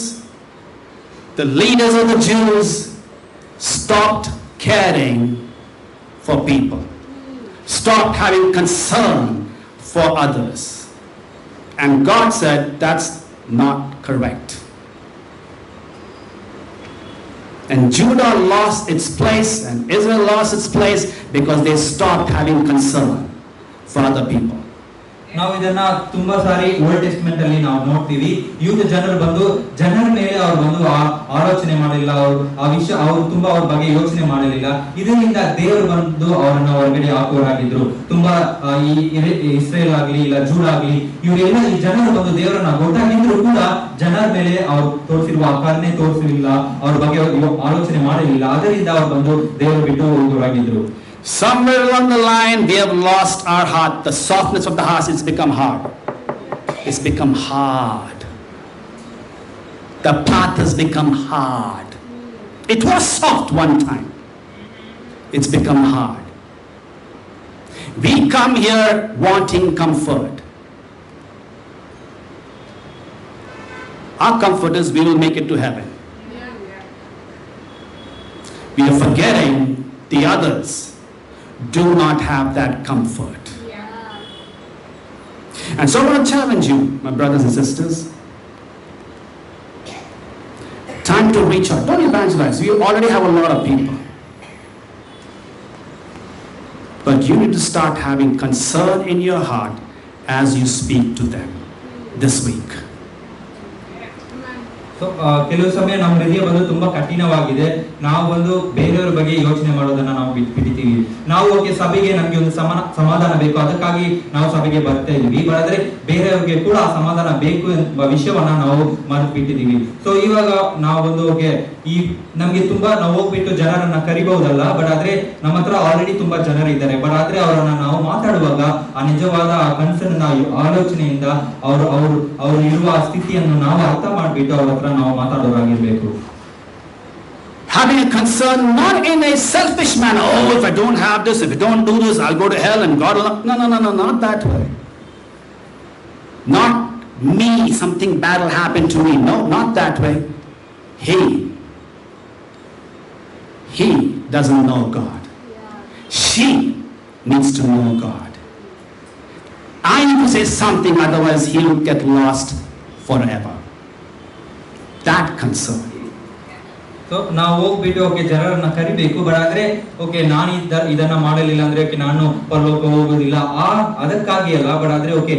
the leaders of the Jews stopped caring for people, stopped having concern for others. And God said, that's not correct. And Judah lost its place and Israel lost its place because they stopped having concern for other people. ನಾವು ಇದನ್ನ ತುಂಬಾ ಸಾರಿ old testament ಅಲ್ಲಿ ನಾವು ನೋಡ್ತೀವಿ. ಯೂದ ಜನರು ಬಂದು ಜನರ ಮೇಲೆ ಅವರು ಬಂದು ಆಲೋಚನೆ ಮಾಡಲಿಲ್ಲ, ಅವರು ತುಂಬಾ ಅವ್ರ ಬಗ್ಗೆ ಯೋಚನೆ ಮಾಡಲಿಲ್ಲ. ಇದರಿಂದ ದೇವರು ಬಂದು ಅವರನ್ನ ಹೊರಗಡೆ ಹಾಕುವರಾಗಿದ್ರು. ತುಂಬಾ ಈ ಇಸ್ರೇಲ್ ಆಗ್ಲಿ ಇಲ್ಲ ಜೂಡ್ ಆಗ್ಲಿ ಇವರೆಲ್ಲ ಈ ಜನರು ಬಂದು ದೇವರನ್ನ ಗೊತ್ತಾಗಿದ್ರು ಕೂಡ ಜನರ ಮೇಲೆ ಅವ್ರು ತೋರಿಸಿರುವ ಕರುಣೆ ತೋರಿಸಲಿಲ್ಲ, ಅವ್ರ ಬಗ್ಗೆ ಆಲೋಚನೆ ಮಾಡಲಿಲ್ಲ. ಅದರಿಂದ ಅವ್ರು ಬಂದು ದೇವರು ಬಿಟ್ಟು ಹೋಗುವರಾಗಿದ್ರು. Somewhere along the line we have lost our heart. The softness of the heart has become hard. It's become hard. The path has become hard. It was soft one time. It's become hard. We come here wanting comfort. Our comfort is we will make it to heaven. We are forgetting the others do not have that comfort. And so I want to challenge you, my brothers and sisters. Time to reach out. Don't evangelize. You already have a lot of people. But you need to start having concern in your heart as you speak to them this week. ಕೆಲವು ಸಮಯ ನಮ್ಮ ಹೃದಯ ಬಂದು ತುಂಬಾ ಕಠಿಣವಾಗಿದೆ. ನಾವು ಬಂದು ಬೇರೆಯವರ ಬಗ್ಗೆ ಯೋಚನೆ ಮಾಡೋದನ್ನ ನಾವು ಬಿಡ್ತೀವಿ. ನಾವು ಸಭೆಗೆ ನಮ್ಗೆ ಒಂದು ಸಮಾಧಾನ ಬೇಕು, ಅದಕ್ಕಾಗಿ ನಾವು ಸಭೆಗೆ ಬರ್ತಾ ಇದೀವಿ. ಆದ್ರೆ ಬೇರೆಯವ್ರಿಗೆ ಕೂಡ ಸಮಾಧಾನ ಬೇಕು ಎಂಬ ವಿಷಯವನ್ನ ನಾವು ಮರೆತುಬಿಟ್ಟಿದೀವಿ. ಸೊ ಇವಾಗ ನಾವು ಬಂದು ಈ ನಮ್ಗೆ ತುಂಬಾ ನಾವು ಹೋಗ್ಬಿಟ್ಟು ಜನರನ್ನ ಕರಿಬಹುದಲ್ಲ, ಬಟ್ ಆದ್ರೆ ನಮ್ಮ ಹತ್ರ ಆಲ್ರೆಡಿ ತುಂಬಾ ಜನರು ಇದ್ದಾರೆ. ಬಟ್ ಆದ್ರೆ ಅವರನ್ನ ನಾವು ಮಾತಾಡುವಾಗ ಆ ನಿಜವಾದ ಕನ್ಸರ್ನ್ ಆಲೋಚನೆಯಿಂದ ಅವರು ಇರುವ ಸ್ಥಿತಿಯನ್ನು ನಾವು ಅರ್ಥ ಮಾಡ್ಬಿಟ್ಟು ಅವ್ರ ಹತ್ರ ನಾವು ಮಾತಾಡೋರಾಗಿರ್ಬೇಕು. Having a concern not in a selfish manner. Oh, if I don't have this, if I don't do this, I'll go to hell and God will no, not that way. Not me, something bad will happen to me. No, not that way. He doesn't know God. She needs to know God. I need to say something, otherwise he will get lost forever. That concern. So ನಾವು ಹೋಗ್ಬಿಟ್ಟು okay ಜನರನ್ನ ಕರಿಬೇಕು, but ಆದ್ರೆ okay ನಾನು ಇದನ್ನ ಮಾಡಲಿಲ್ಲ ಅಂದ್ರೆ okay ನಾನು ಪರಲೋಕ ಹೋಗೋದಿಲ್ಲ ಅದಕ್ಕಾಗಿ ಅಲ್ಲ, ಬಟ್ ಆದ್ರೆ ಓಕೆ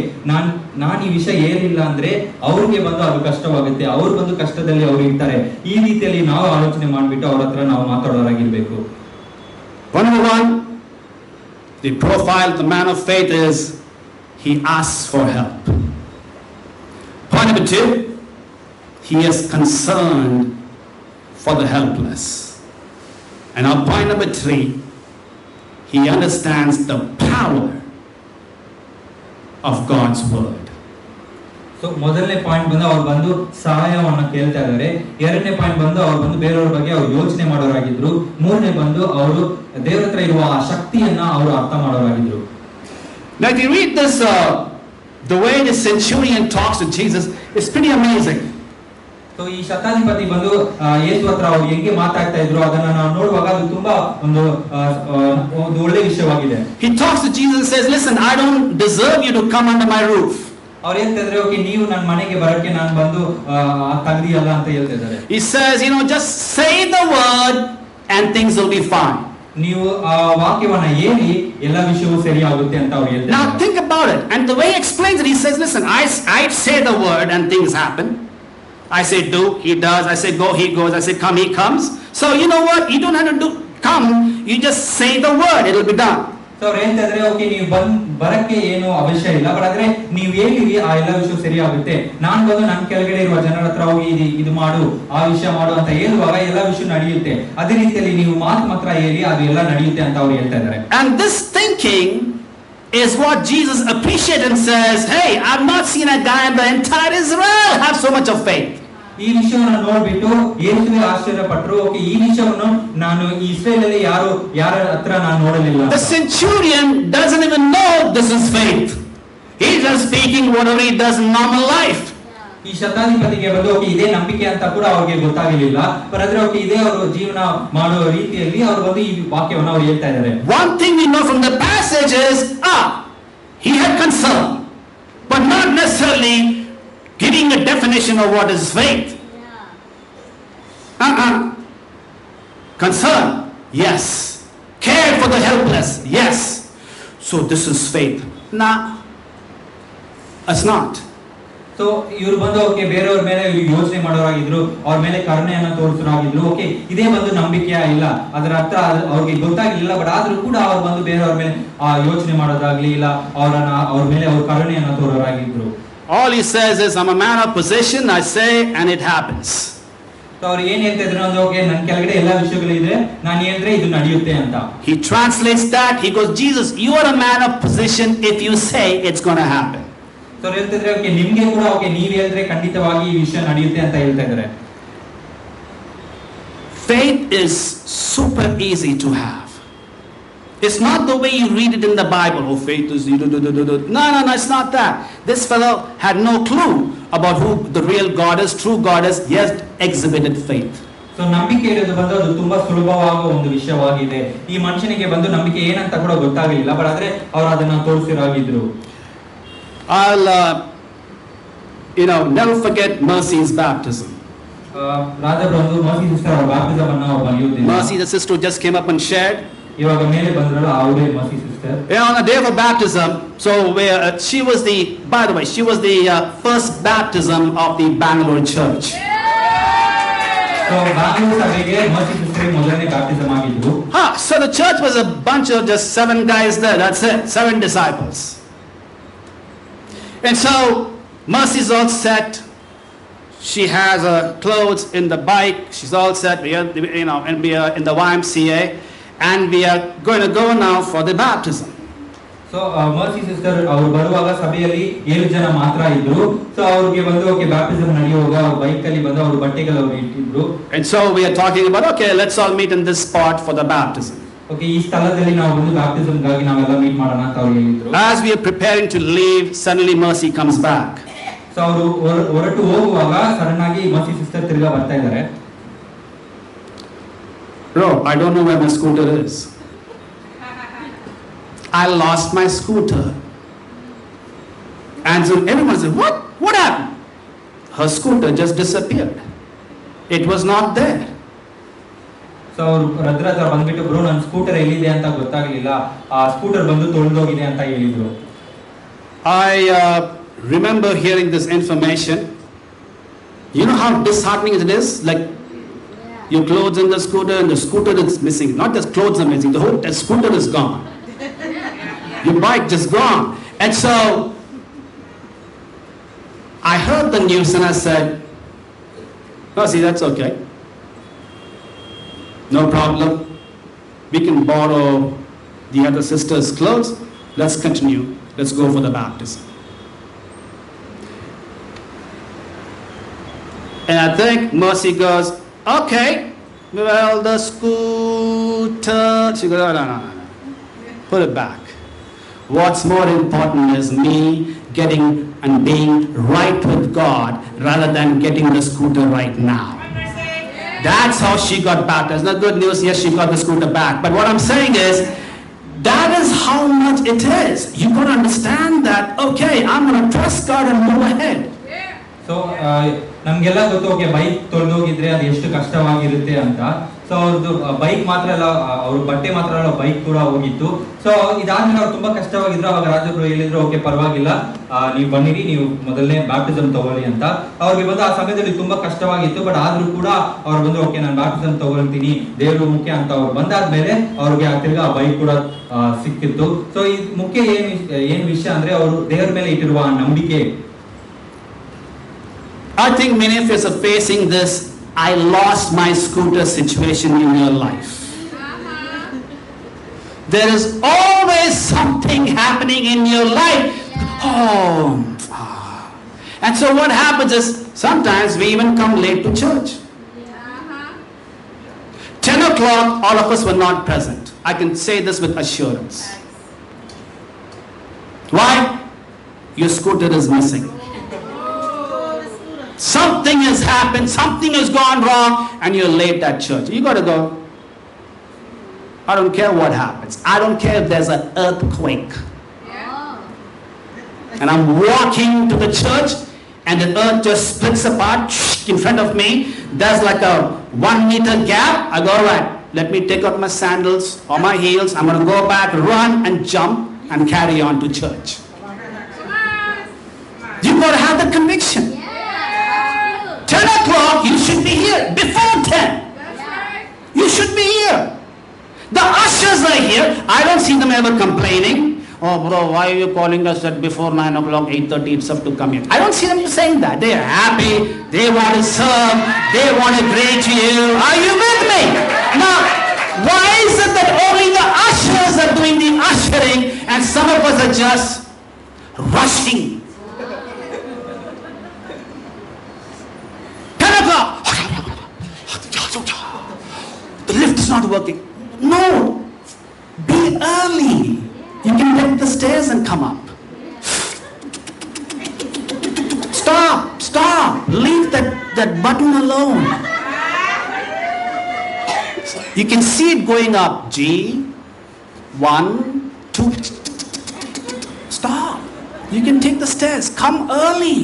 ನಾನು ಈ ವಿಷಯ ಹೇಳಿಲ್ಲ ಅಂದ್ರೆ ಅವ್ರಿಗೆ ಬಂದು ಅದು ಕಷ್ಟವಾಗುತ್ತೆ, ಅವ್ರು ಬಂದು ಕಷ್ಟದಲ್ಲಿ ಅವ್ರು ಇರ್ತಾರೆ. ಈ ರೀತಿಯಲ್ಲಿ ನಾವು ಆಲೋಚನೆ ಮಾಡ್ಬಿಟ್ಟು ಅವ್ರ ಹತ್ರ ನಾವು ಮಾತಾಡೋರಾಗಿರ್ಬೇಕು. Point number one, the profile of the man of faith is he asks for help. Point number two, he is concerned for the helpless. And now point number three, he understands the power of God's word. So ಮೊದಲನೇ point ಬಂದು ಅವ್ರು ಬಂದು ಸಹಾಯವನ್ನ ಕೇಳ್ತಾ ಇದ್ದಾರೆ. ಎರಡನೇ point ಬಂದು ಅವ್ರು ಬಂದು ಬೇರೆಯವ್ರ ಬಗ್ಗೆ ಅವ್ರು ಯೋಚನೆ ಮಾಡೋರಾಗಿದ್ರು. ಮೂರನೇ ಬಂದು ಅವರು ದೇವರ ಹತ್ರ ಇರುವ ಆ ಶಕ್ತಿಯನ್ನ ಅವರು ಅರ್ಥ ಮಾಡೋರಾಗಿದ್ರು. Now if you read this, the way the centurion talks to Jesus is pretty amazing. So ಈ ಶತಾಧಿಪತಿ ಬಂದು ಯೇಸು ಹತ್ರ ಅವ್ರು ಹೆಂಗೆ ಮಾತಾಡ್ತಾ ಇದ್ರು ಅದನ್ನ ನಾವು ನೋಡುವಾಗ ಅದು ತುಂಬಾ ಒಂದು ಒಳ್ಳೆ ವಿಷಯವಾಗಿದೆ. He talks to Jesus and says, listen, I don't deserve you to come under my roof. ಅವ್ರು ಹೇಳ್ತಿದ್ರೆ ಓಕೆ ನೀವು ನನ್ನ ಮನೆಗೆ ಬರಕ್ಕೆ ನಾನು ಬಂದು ತಗದಿಯಲ್ಲ ಅಂತ ಹೇಳ್ತಿದ್ದಾರೆ. He says, just say the word and things will be fine. ನೀವು ಆ ವಾಕ್ಯವನ್ನ ಹೇಳಿ ಎಲ್ಲ ವಿಷಯವೂ ಸರಿ ಆಗುತ್ತೆ ಅಂತ ಅವ್ರು ಹೇಳ್ತಾರೆ. Now think about it. And the way he explains it, he says, listen, I say the word and things happen. I say do, he does. I say go, he goes. I say come, he comes. So you know what? You don't have to come. You just say the word. It will be done. So ಅವ್ರು ಹೇಳ್ತಿದ್ರೆ okay ನೀವು ಬರಕ್ಕೆ ಏನು ಅವಶ್ಯ ಇಲ್ಲ, but ಆದ್ರೆ ನೀವು ಹೇಳಿರಿ ಆ ಎಲ್ಲ ವಿಷಯ ಸರಿ ಆಗುತ್ತೆ. ನಾನು ಬಂದು ನನ್ನ ಕೆಳಗಡೆ ಇರುವ ಜನರ ಹತ್ರ ಹೋಗಿ ಇದು ಮಾಡು ಆ ವಿಷಯ ಮಾಡು ಅಂತ ಹೇಳುವಾಗ ಎಲ್ಲ ವಿಷಯ ನಡೆಯುತ್ತೆ. ಅದೇ ರೀತಿಯಲ್ಲಿ ನೀವು ಮಾತ್ರ ಹೇಳಿ ಅದು ಎಲ್ಲ ನಡೆಯುತ್ತೆ ಅಂತ ಅವ್ರು ಹೇಳ್ತಾ ಇದ್ದಾರೆ. And this thinking is what Jesus appreciates and says, hey, I've not seen a guy in the entire Israel have so much of faith. ಈ ವಿಷಯವನ್ನು ನೋಡ್ಬಿಟ್ಟು ಯೇಸುವೆ ಆಶ್ಚರ್ಯಪಟ್ಟರು. ಓಕೆ ಈ ವಿಷಯವನ್ನು ನಾನು ಇಸ್ರೇಲಲ್ಲಿ ಯಾರ ಹತ್ರ ನಾನು ನೋಡಲಿಲ್ಲ. The centurion doesn't even know this is faith. He's just speaking whatever he does in normal life. ಈ ಶತಾಧಿಪತಿಗೆ ಬಂದು ಓಕೆ ಇದೇ ನಂಬಿಕೆ ಅಂತ ಕೂಡ ಅವ್ರಿಗೆ ಗೊತ್ತಾಗಲಿಲ್ಲ, ಆದ್ರೆ ಓಕೆ ಇದೇ ಅವರು ಜೀವನ ಮಾಡೋ ರೀತಿಯಲ್ಲಿ ಅವರು ಬಂದು ಈ ವಾಕ್ಯವನ್ನು ಅವ್ರು ಹೇಳ್ತಾ ಇದ್ದಾರೆ. One thing we know from the passage is he had concern, but not necessarily giving a definition of what is faith. Concern, yes. Care for the helpless, yes. So this is faith. Nah, it's not. So ಇವ್ರು ಬಂದು okay ಬೇರೆಯವ್ರ ಮೇಲೆ ಯೋಚನೆ ಮಾಡೋರಾಗಿದ್ರು, ಅವ್ರ ಮೇಲೆ ಕರುಣೆಯನ್ನ ತೋರಿಸೋರಾಗಿದ್ರು. Okay ಇದೇ ಬಂದು ನಂಬಿಕೆಯ ಇಲ್ಲ, ಅದರ ಅರ್ಥ ಅವ್ರಿಗೆ ಗೊತ್ತಾಗ್ಲಿಲ್ಲ, ಬಟ್ ಆದ್ರೂ ಕೂಡ ಅವ್ರು ಬಂದು ಬೇರೆಯವ್ರ ಮೇಲೆ ಯೋಚನೆ ಮಾಡೋದಾಗ್ಲಿ ಇಲ್ಲ ಅವ್ರ ಮೇಲೆ ಅವ್ರ ಕರುಣೆಯನ್ನ ತೋರೋರಾಗಿದ್ರು. All he says is, I'm a man of position, I say, and it happens. ಅವ್ರು ಏನ್ ಹೇಳ್ತಾ ಇದ್ರು ಅಂದ್ರೆ ಓಕೆ ನನ್ನ ಕೆಳಗಡೆ ಎಲ್ಲಾ ವಿಷಯಗಳಿದೆ, ನಾನು ಹೇಳಿದ್ರೆ ಇದು ನಡೆಯುತ್ತೆ ಅಂತ. He translates that. He goes, Jesus, you are a man of position. If you say, it's going to happen. So ಹೇಳ್ತಿದ್ರೆ ಓಕೆ ನಿಮ್ಗೆ ಕೂಡ ಓಕೆ ನೀವ್ ಹೇಳಿದ್ರೆ ಖಂಡಿತವಾಗಿ ಈ ವಿಷಯ ನಡೆಯುತ್ತೆ ಅಂತ ಹೇಳ್ತಾ ಇದ್ದಾರೆ. Faith is super easy to have. It's not the way you read it in the Bible. Oh, faith is no, it's not that. This fellow had no clue about who the real God is, true God is, yet exhibited faith. So ನಂಬಿಕೆ ಇರೋದು ಬಂದು ಅದು ತುಂಬಾ ಸುಲಭವಾಗುವ ಒಂದು ವಿಷಯವಾಗಿದೆ. ಈ ಮನುಷ್ಯನಿಗೆ ಬಂದು ನಂಬಿಕೆ ಏನಂತ ಕೂಡ ಗೊತ್ತಾಗಲಿಲ್ಲ, ಬಟ್ ಆದ್ರೆ ಅವರು ಅದನ್ನ ತೋರಿಸಿರಾಗಿದ್ರು. I'll never forget Mercy's baptism. Mercy, the sister who just came up and shared. On the day of her baptism, so she was the first baptism of the Bangalore church. So the church was a bunch of just 7 guys there. That's it, 7 disciples. And so Mercy's all set. She has her clothes in the bike. She's all set. We are, and we are in the YMCA, and we are going to go now for the baptism. So Mercy sister, ಅವರು ಬರುವಾಗ ಸಭೆಯಲ್ಲಿ 7 ಜನ ಮಾತ್ರ ಇದ್ರು. So ಅವರಿಗೆ ಬಂದು okay baptism ನಡೆಯುವಾಗ ಅವ್ರ ಬೈಕ್ ಅಲ್ಲಿ ಬಂದು ಅವರು ಬಟ್ಟೆಗಳು ಅವರು ಇಟ್ಟಿದ್ರು. And so we are talking about, okay, let's all meet in this spot for the baptism. Okay ಈ ಸ್ಥಳದಲ್ಲಿ ನಾವು ಬಂದು ಬ್ಯಾಪ್ಟಿಸಮ್ ಗಾಗಿ ನಾವೆಲ್ಲ ಮೀಟ್ ಮಾಡೋಣ ಅಂತ ಅವರು ಹೇಳಿದ್ರು. As we are preparing to leave, suddenly Mercy comes back. So ಅವರು ಹೊರಟು ಹೋಗುವಾಗ ಸಡನ್ ಆಗಿ ಮರ್ಸಿ ಸಿಸ್ಟರ್ ತಿರ್ಗಾ ಬರ್ತಾ ಇದ್ದಾರೆ. Bro, I don't know where my scooter is. I lost my scooter. And so everyone said, what happened? Her scooter just disappeared. It was not there. So ಅವ್ರು ರದ್ರ ಹತ್ರ ಬಂದ್ಬಿಟ್ಟು ಬ್ರೋ ನನ್ನ scooter ಎಲ್ಲಿದೆ ಅಂತ ಗೊತ್ತಾಗ್ಲಿಲ್ಲ, ಆ ಸ್ಕೂಟರ್ ಬಂದು ತೊಳೆದೋಗಿದೆ ಅಂತ ಹೇಳಿದ್ರು. I remember hearing this information. You know how disheartening it is? Like your clothes in the scooter and the scooter is missing. Not just clothes are missing, the scooter is gone. Your bike just gone. And so I heard the news and I said, "No, see, that's okay. No problem. We can borrow the other sister's clothes. Let's continue. Let's go for the baptism." And I think Mercy goes, "Okay, well, the scooter." She goes, no. Put it back. What's more important is me getting and being right with God rather than getting the scooter right now. That's how she got baptized. Now, good news, yes, she got the scooter back. But what I'm saying is, that is how much it is. You got to understand that, okay, I'm going to trust God and move ahead. So ನಮ್ಗೆಲ್ಲ ಗೊತ್ತು, okay bike ತೊಳೆದೋಗಿದ್ರೆ ಅದು ಎಷ್ಟು ಕಷ್ಟವಾಗಿರುತ್ತೆ ಅಂತ. So ಅವ್ರದ್ದು bike ಮಾತ್ರ ಅಲ್ಲ, ಅವ್ರ ಬಟ್ಟೆ ಮಾತ್ರ ಅಲ್ಲ, ಬೈಕ್ ಕೂಡ ಹೋಗಿತ್ತು. ಸೊ ಇದಾದ್ಮೇಲೆ ಅವ್ರು ತುಂಬಾ ಕಷ್ಟವಾಗಿದ್ರು. ಅವಾಗ ರಾಜಬ್ರು ಹೇಳಿದ್ರು, ಓಕೆ ಪರವಾಗಿಲ್ಲ, ನೀವು ಬನ್ನಿರಿ, ನೀವು ಮೊದಲನೇ ಬ್ಯಾಪ್ಟಿಸಮ್ ತಗೊಳ್ಳಿ ಅಂತ. ಅವ್ರಿಗೆ ಬಂದು ಆ ಸಮಯದಲ್ಲಿ ತುಂಬಾ ಕಷ್ಟವಾಗಿತ್ತು. ಬಟ್ ಆದ್ರೂ ಕೂಡ ಅವ್ರು ಬಂದು, ಓಕೆ ನಾನು ಬ್ಯಾಪ್ಟಿಸಮ್ ತಗೊಳ್ತೀನಿ, ದೇವರು ಮುಖ್ಯ ಅಂತ ಅವ್ರು ಬಂದಾದ್ಮೇಲೆ ಅವ್ರಿಗೆ ತಿರ್ಗಾ ಆ ಬೈಕ್ ಕೂಡ ಸಿಕ್ಕಿತ್ತು. ಸೊ ಈ ಮುಖ್ಯ ಏನು ವಿಷಯ ಅಂದ್ರೆ ಅವರು ದೇವರ ಮೇಲೆ ಇಟ್ಟಿರುವ ನಂಬಿಕೆ. I think many of us are facing this "I lost my scooter" situation in your life. There is always something happening in your life. And so what happens is, sometimes we even come late to church. 10 o'clock, all of us were not present. I can say this with assurance. Why? Your scooter is missing. Something has happened, something has gone wrong, and you're late at church. You got to go. I don't care what happens. I don't care if there's an earthquake. And I'm walking to the church, and the earth just splits apart in front of me. There's like a 1 meter gap. I go, all right, let me take out my sandals or my heels. I'm going to go back, run and jump and carry on to church. You've got to have the conviction. 10 o'clock, you should be here. Before 10. You should be here. The ushers are here. I don't see them ever complaining. "Oh bro, why are you calling us at before 9 o'clock, 8:30 itself to come here?" I don't see them saying that. They are happy. They want to serve. They want to greet you. Are you with me? Now, why is it that only the ushers are doing the ushering and some of us are just rushing? 10 o'clock. The lift is not working. No. Be early. You can get the stairs and come up. Stop. Leave that button alone. You can see it going up. G, 1, 2. Stop. You can take the stairs. Come early.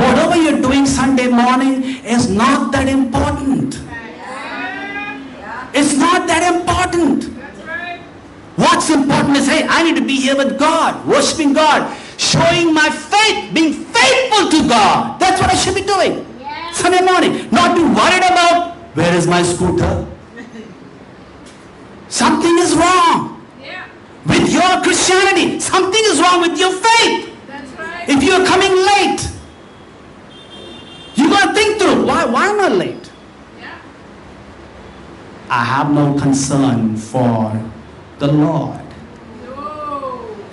Whatever you're doing Sunday morning is not that important. It's not that important. What's important is, hey, I need to be here with God, worshiping God, showing my faith, being faithful to God. That's what I should be doing. Sunday morning. Not be worried about, where is my scooter? Something is wrong with your Christianity. Something is wrong with your faith. If you're coming late, you got to think through, why am I late? I have no concern for the Lord.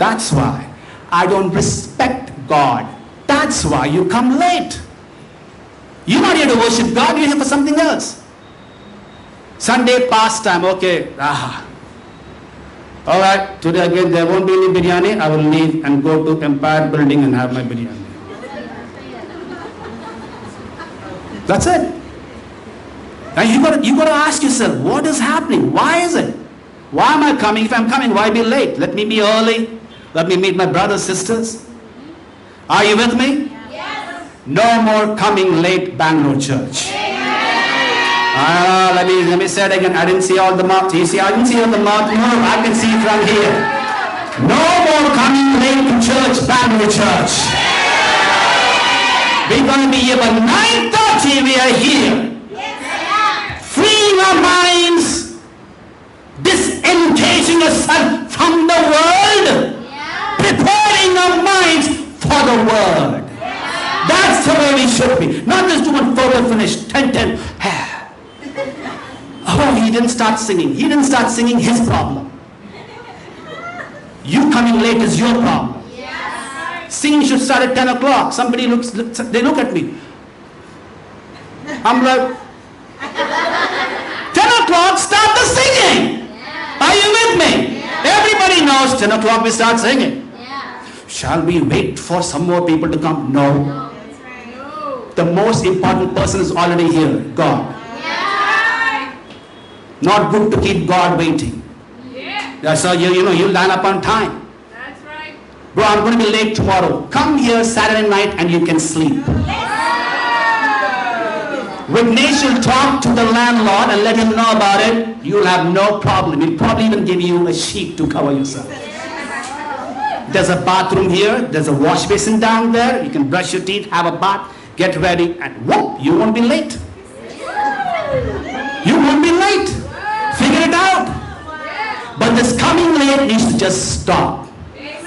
That's why I don't respect God. That's why you come late. You're not here to worship God, you're here for something else. Sunday pastime, okay. All right, today again there won't be any biryani. I will leave and go to Empire Building and have my biryani. That's it. Now you got to ask yourself, what is happening? Why is it? Why am I coming? If I'm coming, why be late? Let me be early. Let me meet my brothers, sisters. Are you with me? Yes. No more coming late, Bangalore Church. Let me say it again. I didn't see all the mouth. You see, I didn't see all the mouth. No, I can see from here. No more coming late to church, family church. We're going to be here by 9:30. We are here. Freeing our minds, disengaging ourselves from the world, preparing our minds for the word. That's the way we should be. Not just doing photo finish, 10. Oh, he didn't start singing. He didn't start singing, his problem. You coming late is your problem. Singing should start at 10 o'clock. Somebody they look at me. I'm like, 10 o'clock, start the singing. Are you with me? Everybody knows 10 o'clock we start singing. Shall we wait for some more people to come? No. The most important person is already here, God. Not good to keep God waiting. That's how you line up on time. That's right. Bro, I'm going to be late tomorrow. Come here Saturday night and you can sleep. Vignesh will talk to the landlord and let him know about it. You'll have no problem. He'll probably even give you a sheet to cover yourself. There's a bathroom here. There's a wash basin down there. You can brush your teeth, have a bath, get ready, and whoop, you won't be late. You won't be late. Figure it out. But this coming late needs to just stop.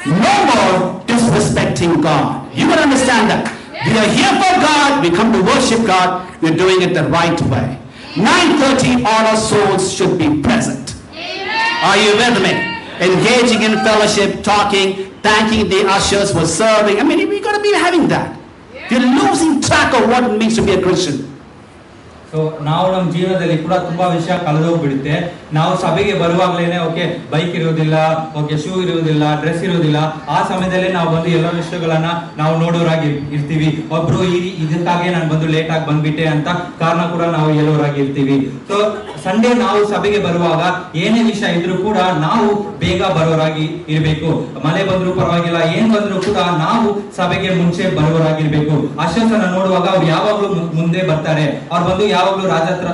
No more disrespecting God. You can understand that. We are here for God. We come to worship God. We're doing it the right way. 9:30, all our souls should be present. Are you with me? Engaging in fellowship, talking, thanking the ushers for serving. I mean, we've got to be having that. You're losing track of what it means to be a Christian. So ನಾವು ನಮ್ಮ ಜೀವನದಲ್ಲಿ ಕೂಡ ತುಂಬಾ ವಿಷಯ ಕಳೆದೋಗ್ಬಿಡುತ್ತೆ. ನಾವು ಸಭೆಗೆ ಬರುವಾಗಲೇನೆ okay bike ಇರೋದಿಲ್ಲ, okay shoe ಇರೋದಿಲ್ಲ, ಡ್ರೆಸ್ ಇರೋದಿಲ್ಲ. ಆ ಸಮಯದಲ್ಲೇ ನಾವು ಬಂದು ಎಲ್ಲ ವಿಷಯಗಳನ್ನ ನಾವು ನೋಡೋರಾಗಿ ಇರ್ತೀವಿ. ಒಬ್ರು ಇದಕ್ಕಾಗಿ ನಾನು ಬಂದು ಲೇಟ್ ಆಗಿ ಬಂದ್ಬಿಟ್ಟೆ ಅಂತ ಕಾರಣ ಕೂಡ ನಾವು ಹೇಳೋರಾಗಿ ಇರ್ತೀವಿ. ಸೊ ಸಂಡೇ ನಾವು ಸಭೆಗೆ ಬರುವಾಗ ಏನೇ ವಿಷಯ ಇದ್ರೂ ಕೂಡ ನಾವು ಬೇಗ ಬರೋರಾಗಿ ಇರಬೇಕು. ಮಳೆ ಬಂದ್ರು ಪರವಾಗಿಲ್ಲ, ಏನ್ ಬಂದ್ರು ಕೂಡ ನಾವು ಸಭೆಗೆ ಮುಂಚೆ ಬರೋರಾಗಿರ್ಬೇಕು. ಅಶ್ವಸನ ನೋಡುವಾಗ ಅವ್ರು ಯಾವಾಗ್ಲೂ ಮುಂದೆ ಬರ್ತಾರೆ. ಅವ್ರು ಬಂದು ಯಾವಾಗ್ಲೂ ರಾಜಪುರ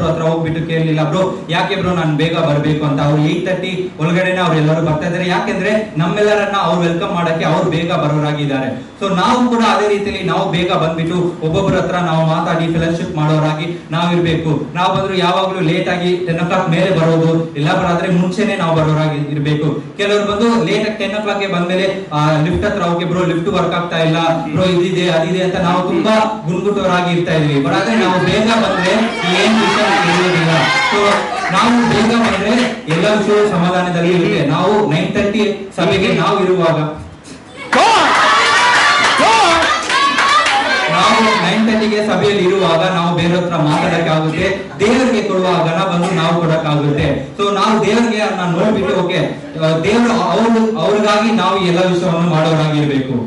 ಹತ್ರ ಹೋಗ್ಬಿಟ್ಟು ಕೇಳಲಿಲ್ಲ, ಬ್ರೋ ಯಾಕೆ ಬ್ರೋ ನಾನು ಬೇಗ ಬರ್ಬೇಕು ಅಂತ. ಅವ್ರು 8:30 ಒಳಗಡೆನೆ ಅವ್ರೆಲ್ಲರೂ ಬರ್ತಾ ಇದ್ದಾರೆ. ಯಾಕೆಂದ್ರೆ ನಮ್ಮೆಲ್ಲರನ್ನ ಅವ್ರು ವೆಲ್ಕಮ್ ಮಾಡಕ್ಕೆ ಅವ್ರು ಬೇಗ ಬರೋರಾಗಿದ್ದಾರೆ. ಸೊ ನಾವು ಕೂಡ ಅದೇ ರೀತಿಯಲ್ಲಿ ನಾವು ಬೇಗ ಬಂದ್ಬಿಟ್ಟು ಒಬ್ಬೊಬ್ಬರ ಹತ್ರ ನಾವು ಮಾತಾಡಿ ಫೆಲೋಶಿಪ್ ಮಾಡೋರಾಗಿ ನಾವು ಇರ್ಬೇಕು. ನಾವು ಬಂದ್ರು ಯಾವಾಗ್ಲೂ ಲೇಟ್ ಆಗಿ 10 o'clock ಮೇಲೆ ಬರೋದು, ಇಲ್ಲ ಬರಾದ್ರೆ ಮುಂಚೆನೆ ನಾವು ಬರೋರಾಗಿ ಇರ್ಬೇಕು. ಕೆಲವರು ಬಂದು ಲೇಟ್ ಆಗಿ 10 o'clock ಬಂದ್ಮೇಲೆ ಲಿಫ್ಟ್ ಹತ್ರ ಹೋಗಿ ಬ್ರೋ ಲಿಫ್ಟ್ ವರ್ಕ್ ಆಗ್ತಾ ಇಲ್ಲ, ಬ್ರೋ ಇದಿದೆ ಅದಿದೆ ಅಂತ ನಾವು ತುಂಬಾ ಗುಣಗುಟ್ಟವರಾಗಿ ಇರ್ತಾ ಇದೀವಿ. ಬಟ್ ಆದ್ರೆ ನಾವು ಬೇಗ ಬಂದ್ರೆ ಏನ್ ವಿಷಯ ಇರೋದಿಲ್ಲ. ಸೊ ನಾವು ಬೇಗ ಬಂದ್ರೆ ಎಲ್ಲ ವಿಷಯ ಸಮಾಧಾನದಲ್ಲಿ ಇರುತ್ತೆ. ನಾವು 9:30 ಸಭೆಗೆ ನಾವು ಇರುವಾಗ ನಾವು 9:30ಗೆ ಸಭೆಯಲ್ಲಿ ಇರುವಾಗ ನಾವು ಬೇರೆ ಹತ್ರ ಮಾತಾಡಕ್ಕೆ ಆಗುತ್ತೆ. ದೇವರಿಗೆ ಕೊಡುವಾಗ ಬಂದು ನಾವು ಕೊಡಕ್ಕಾಗುತ್ತೆ. ಸೊ ನಾವು ದೇವರಿಗೆ ನೋಡ್ಬಿಟ್ಟು ಓಕೆ ದೇವರು ಅವ್ರಿಗಾಗಿ ನಾವು ಎಲ್ಲ ವಿಷಯವನ್ನು ಮಾಡೋರಾಗಿರ್ಬೇಕು.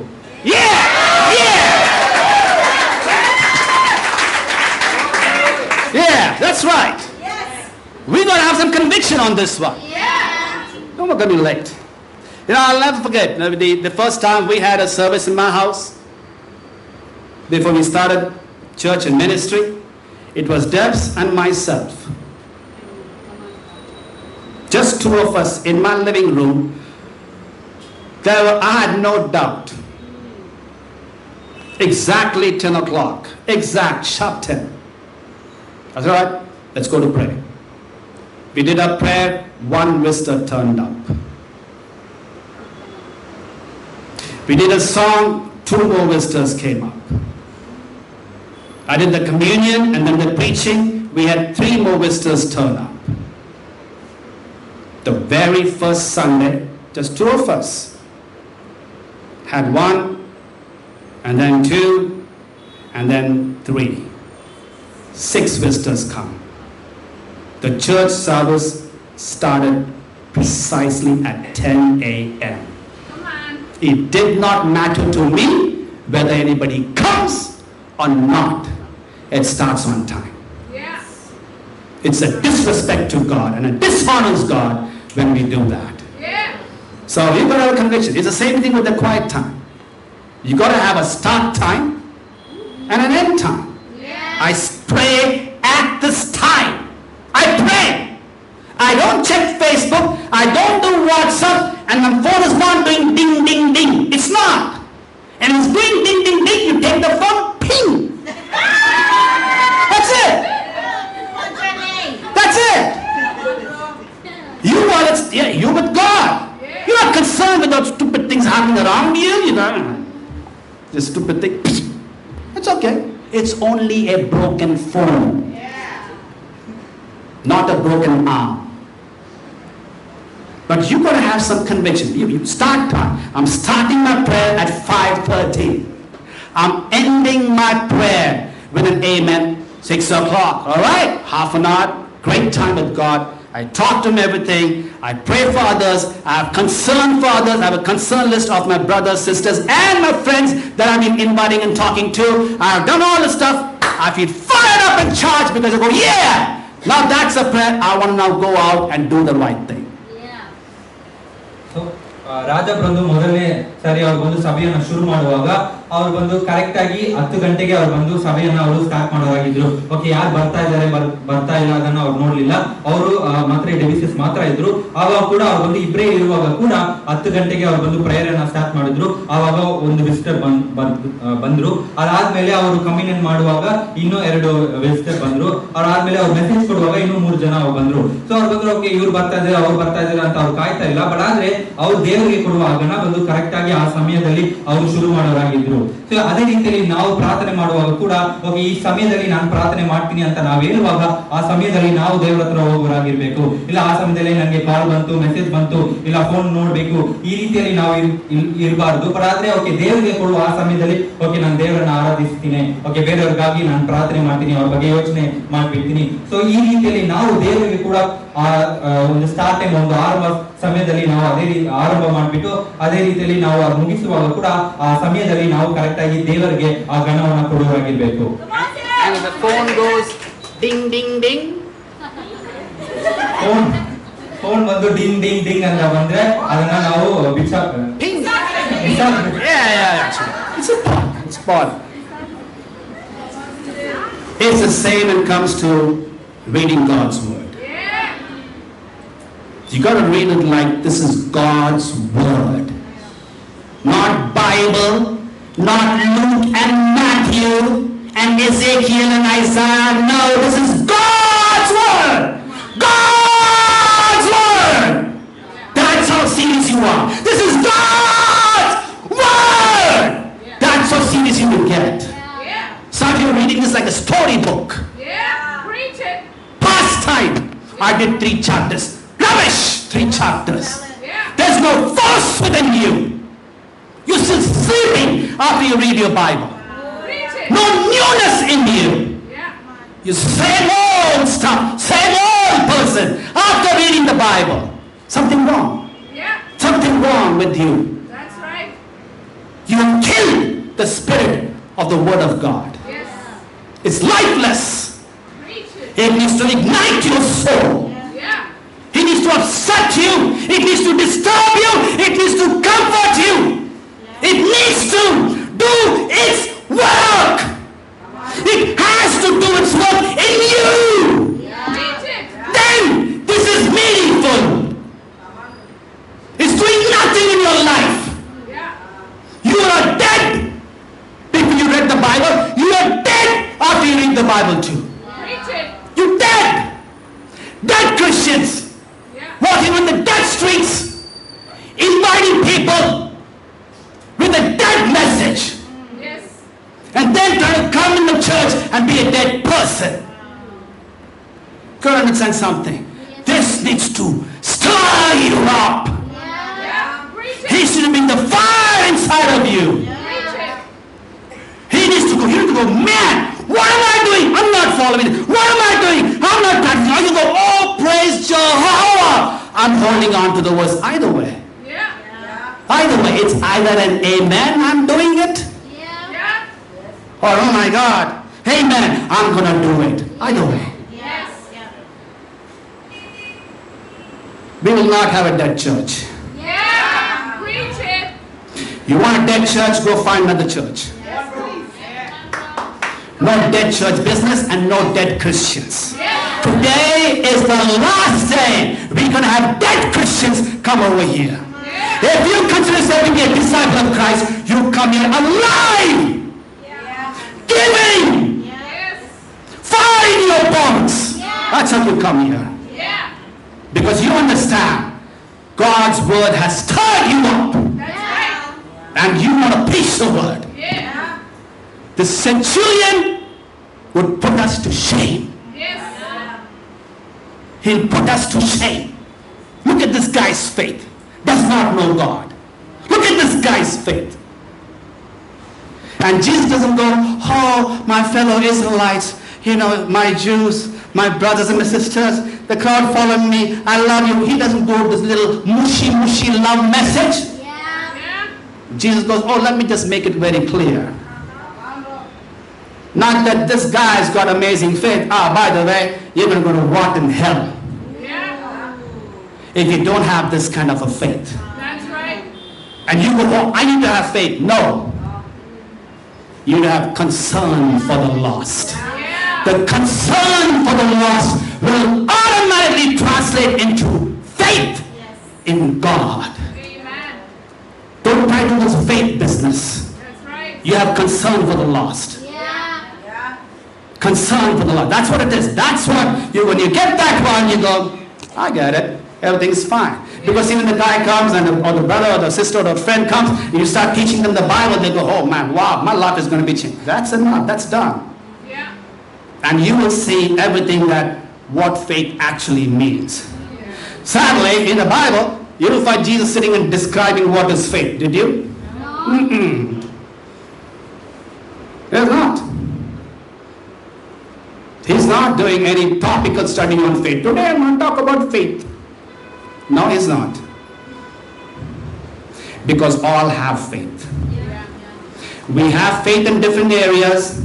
Yeah, that's right. We're going to have some conviction on this one. No, we're going to be late. I'll never forget the first time we had a service in my house. Before we started church and ministry, it was Debs and myself. Just two of us in my living room. I had no doubt. Exactly 10 o'clock. Exact, sharp 10. That's all right. Let's go to pray. We did our prayer. One visitor turned up. We did a song. 2 more visitors came up. I did the communion and then the preaching. We had 3 more visitors turn up. The very first Sunday, just 2 of us. Had 1, and then 2, and then 3. 6 visitors come. The church service started precisely at 10 a.m. It did not matter to me whether anybody comes or not. It starts on time. Yes. It's a disrespect to God and it dishonors God when we do that. Yeah. So you've got to have a conviction. It's the same thing with the quiet time. You got to have a start time and an end time. Yeah. I pray at this time. WhatsApp and my phone is not doing ding, ding, ding. It's not. And it's doing ding, ding, ding. You take the phone, ping. That's it. That's it. You with God. You're not concerned with those stupid things happening around you. You know, the stupid thing. It's okay. It's only a broken phone, not a broken arm. But you got to have some conviction. You start time. I'm starting my prayer at 5:30. I'm ending my prayer with an amen 6 o'clock. All right, half an hour, great time with God. I talk to him everything. I pray for others. I have concern for others. I have a concern list of my brothers, sisters, and my friends that I've been inviting and talking to. I have done all this stuff. I feel fired up and charged because I go, yeah! Now that's a prayer. I want to now go out and do the right thing. So, ರಾಜ ಬಂದು ಮೊದಲನೇ ಸಾರಿ ಅವ್ರು ಬಂದು ಸಭೆಯನ್ನ ಶುರು ಮಾಡುವಾಗ ಅವ್ರು ಬಂದು correct ಆಗಿ 10 ಗಂಟೆಗೆ ಅವ್ರು ಬಂದು ಸಭೆಯನ್ನ ಅವರು ಸ್ಟಾರ್ಟ್ ಮಾಡೋರಾಗಿದ್ರು. ಓಕೆ, ಯಾರು ಬರ್ತಾ ಇದ್ದಾರೆ ಬರ್ತಾ ಇಲ್ಲ ಅದನ್ನ ಅವ್ರು ನೋಡ್ಲಿಲ್ಲ. ಅವರು ಮಾತ್ರ ಡೆವಿಸಸ್ ಮಾತ್ರ ಇದ್ರು. ಆವಾಗ ಕೂಡ ಅವ್ರು ಬಂದು ಇಬ್ಬರೇ ಇರುವಾಗ ಕೂಡ 10 ಗಂಟೆಗೆ ಅವ್ರು ಬಂದು ಪ್ರೇಯರ್ ಅನ್ನ ಸ್ಟಾರ್ಟ್ ಮಾಡಿದ್ರು. ಆವಾಗ ಒಂದು ವಿಸಿಟರ್ ಬಂದ್ರು. ಅದಾದ್ಮೇಲೆ ಅವರು ಕಮ್ಯುನಿಯನ್ ಮಾಡುವಾಗ ಇನ್ನೂ 2 ವಿಸಿಟರ್ ಬಂದ್ರು. ಅದಾದ್ಮೇಲೆ ಅವ್ರು ಮೆಸೇಜ್ ಕೊಡುವಾಗ ಇನ್ನೂ 3 ಜನ ಬಂದ್ರು. ಸೊ ಅವ್ರು ಬಂದ್ರು, ಓಕೆ ಇವ್ರು ಬರ್ತಾ ಇದ್ದಾರೆ ಅವ್ರು ಬರ್ತಾ ಇದ್ದಾರೆ ಅಂತ ಅವ್ರು ಕಾಯ್ತಾ ಇಲ್ಲ. ಬಟ್ ಆದ್ರೆ ಅವ್ರು ದೇವರಿಗೆ ಕೊಡುವ ಹಣ ಬಂದು ಕರೆಕ್ಟ್ ಆಗಿ ಆ ಸಮಯದಲ್ಲಿ ಅವರು ಶುರು ಮಾಡೋರಾಗಿದ್ರು. ಸೊ ಅದೇ ರೀತಿಯಲ್ಲಿ ನಾವು ಪ್ರಾರ್ಥನೆ ಮಾಡುವಾಗ ಕೂಡ ಓಕೆ ಈ ಸಮಯದಲ್ಲಿ ನಾನು ಪ್ರಾರ್ಥನೆ ಮಾಡ್ತೀನಿ ಅಂತ ನಾವು ಹೇಳುವಾಗ ಆ ಸಮಯದಲ್ಲಿ ನಾವು ದೇವರ ಹತ್ರ ಹೋಗೋರಾಗಿರ್ಬೇಕು. ಇಲ್ಲ ಆ ಸಮಯದಲ್ಲಿ ನನಗೆ ಕಾಲ್ ಬಂತು, ಮೆಸೇಜ್ ಬಂತು, ಇಲ್ಲ ಫೋನ್ ನೋಡ್ಬೇಕು, ಈ ರೀತಿಯಲ್ಲಿ ನಾವು ಇರಬಾರ್ದು. ಬಟ್ ಆದ್ರೆ ಓಕೆ ದೇವರಿಗೆ ಕೊಡುವ ಆ ಸಮಯದಲ್ಲಿ ಓಕೆ ನಾನು ದೇವರನ್ನ ಆರಾಧಿಸ್ತೀನಿ, ಓಕೆ ಬೇರೆಯವ್ರಿಗಾಗಿ ನಾನು ಪ್ರಾರ್ಥನೆ ಮಾಡ್ತೀನಿ, ಅವ್ರ ಬಗ್ಗೆ ಯೋಚನೆ ಮಾಡ್ಬಿಡ್ತೀನಿ. ಸೊ ಈ ರೀತಿಯಲ್ಲಿ ನಾವು ದೇವರಿಗೆ ಕೂಡ ಆ ಒಂದು ಸ್ಟಾರ್ಟ್ ಟೈಮ್ ಒಂದು ಆರಂಭ ಸಮಯದಲ್ಲಿ ನಾವು ಅದೇ ರೀತಿ ಆರಂಭ ಮಾಡ್ಬಿಟ್ಟು ಅದೇ ರೀತಿಯಲ್ಲಿ ನಾವು ಅದು ಮುಗಿಸುವಾಗ ಕೂಡ ಆ ಸಮಯದಲ್ಲಿ ನಾವು ಕರೆಕ್ಟ್ ಆಗಿ ದೇವರಿಗೆ ಆ ಗಣವನ್ನ ಕೊಡುವಾಗಿರ್ಬೇಕು. And the phone goes ding ding ding. Phone ಬಂದು ಡಿಂಗ್ ಡಿಂಗ್ ಡಿಂಗ್ ಅಂತ ಬಂದ್ರೆ ಅದನ್ನ ನಾವು Ping. Yeah. It's important. It's important. It's the same when it comes to reading God's word. You got to read it like this is God's word. Not Bible, not Luke and Matthew and Ezekiel and Isaiah. No, this is God's word. God's word. That's how serious you are. This is God's word. That's how serious you will get. Some of you are reading this like a storybook. Preach it. Pastime. I did 3 chapters. Rubbish! 3 chapters. There's no force within you. You're still sleeping after you read your Bible. No newness in you. You same old stuff, same old person after reading the Bible. Something wrong. Something wrong with you. That's right. You have killed the spirit of the Word of God. It's lifeless. Preach it. It needs to ignite your soul. It needs to upset you. It needs to disturb you. It needs to comfort you. It needs to do its work. It has to do its work in you. Then this is meaningful. It's doing nothing in your life. You are dead. People, you read the Bible. You are dead after you read the Bible too. You're dead. Dead Christians. Walking on the dead streets, inviting people with a dead message, and then trying to come in the church and be a dead person. Can you understand something? This needs to stir you up. He needs to bring the fire inside of you. He needs to go. You need to go, man, what am I doing? I'm not following it. What am I doing? I'm not practicing. I can go, oh, praise Jehovah. I'm holding on to the words either way. Either way, it's either an amen, I'm doing it. Or, oh my God, amen, I'm going to do it. Either way. We will not have a dead church. Preach it. You want a dead church, go find another church. No dead church business and no dead Christians. Today is the last day we're going to have dead Christians come over here. If you consider yourself to be a disciple of Christ, you come here alive, giving, fire in your bones. That's how you come here. Yeah. Because you understand God's word has stirred you up That's right. and you want to preach the word. Yeah. The centurion would put us to shame. Yes. He'll put us to shame. Look at this guy's faith. Does not know God. Look at this guy's faith. And Jesus doesn't go, oh, my fellow Israelites, my Jews, my brothers and my sisters, the crowd following me, I love you. He doesn't go with this little mushy love message. Yeah. Jesus goes, oh, let me just make it very clear. Not that this guy's got amazing faith. By the way, you're going to go to rot in hell Yeah. if you don't have this kind of a faith. That's right. And you go, oh, I need to have faith. No. You need to have concern for the lost. Yeah. The concern for the lost will automatically translate into faith in God. Amen. Don't try to do this faith business. That's right. You have concern for the lost. Yeah. Concern for the lost. That's what it is. That's what when you get that one, you go, I get it. Everything's fine. Because even the guy comes or the brother or the sister or the friend comes and you start teaching them the Bible, they go, oh man, wow, my life is going to be changed. That's enough. That's done. Yeah. And you will see everything what faith actually means. Sadly, in the Bible, you don't find Jesus sitting and describing what is faith. Did you? Mm-mm. There's not. He's not doing any topical study on faith. Today I'm going to talk about faith. No, he's not. Because all have faith. We have faith in different areas,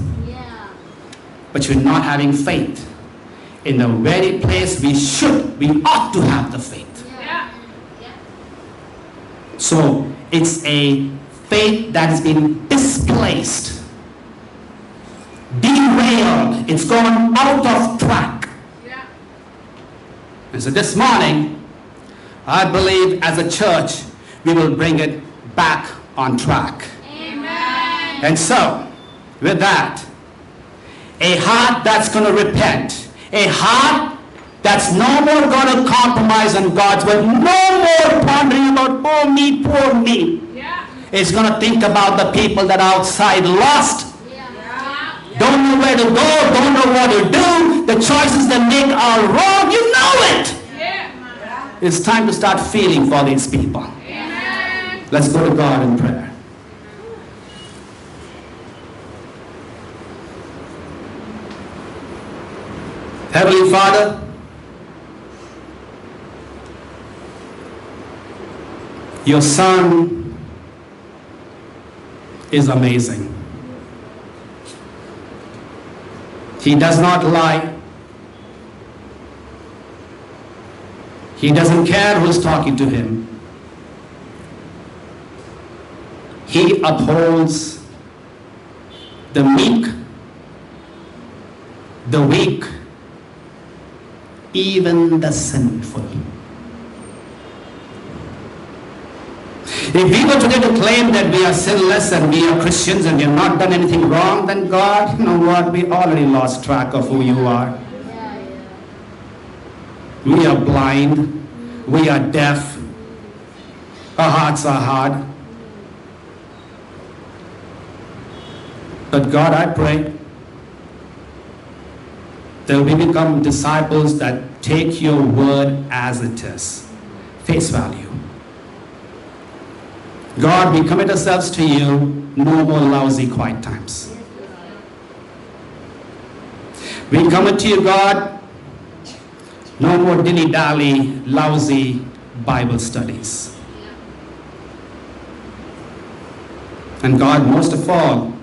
but we're not having faith in the very place we ought to have the faith. Yeah. So it's a faith that has been displaced, derailed, it's gone out of track. Yeah. And so this morning, I believe as a church, we will bring it back on track. Amen. And so, with that, a heart that's going to repent, a heart that's no more going to compromise on God's word, no more pondering about, oh me, poor me. Yeah. It's going to think about the people that are outside lost, Yeah. don't know where to go, don't know what to do, the choices they make are wrong, you know it. Yeah. It's time to start feeling for these people. Amen. Let's go to God in prayer. Heavenly Father, your Son is amazing. He does not lie. He doesn't care who's talking to him. He upholds the meek, the weak, even the sinful. If we were today to claim that we are sinless and we are Christians and we have not done anything wrong, then God, you know what, we already lost track of who you are. We are blind, we are deaf, our hearts are hard. But God, I pray that we become disciples that take your word as it is, face value. God, we commit ourselves to you, no more lousy quiet times. We commit to you, God, no more dilly-dally, lousy Bible studies. And God, most of all,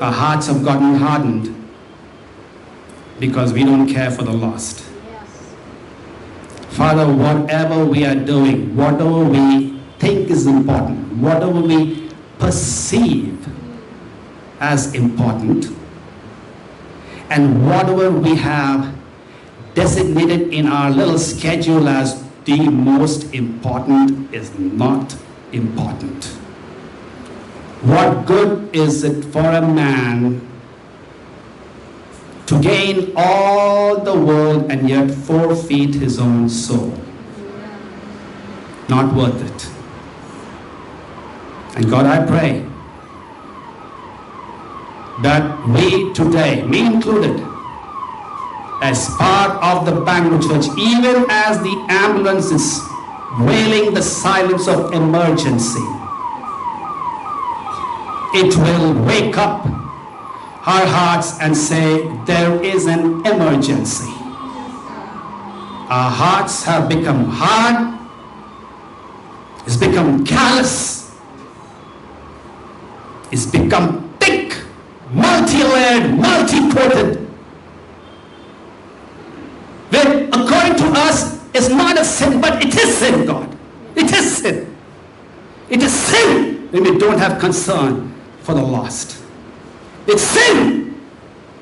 our hearts have gotten hardened because we don't care for the lost. Father, whatever we are doing, whatever we think is important, whatever we perceive as important, And whatever we have designated in our little schedule as the most important is not important. What good is it for a man to gain all the world and yet forfeit his own soul? Not worth it. And God, I pray that we today, me included, as part of the Bangalore church, even as the ambulance is wailing the silence of emergency, it will wake up our hearts and say, there is an emergency. Our hearts have become hard, it's become callous, it's become thick, multi-layered, multi-coated. When according to us is not a sin, but it is sin, God. It is sin. It is sin when we don't have concern for the lost. It's sin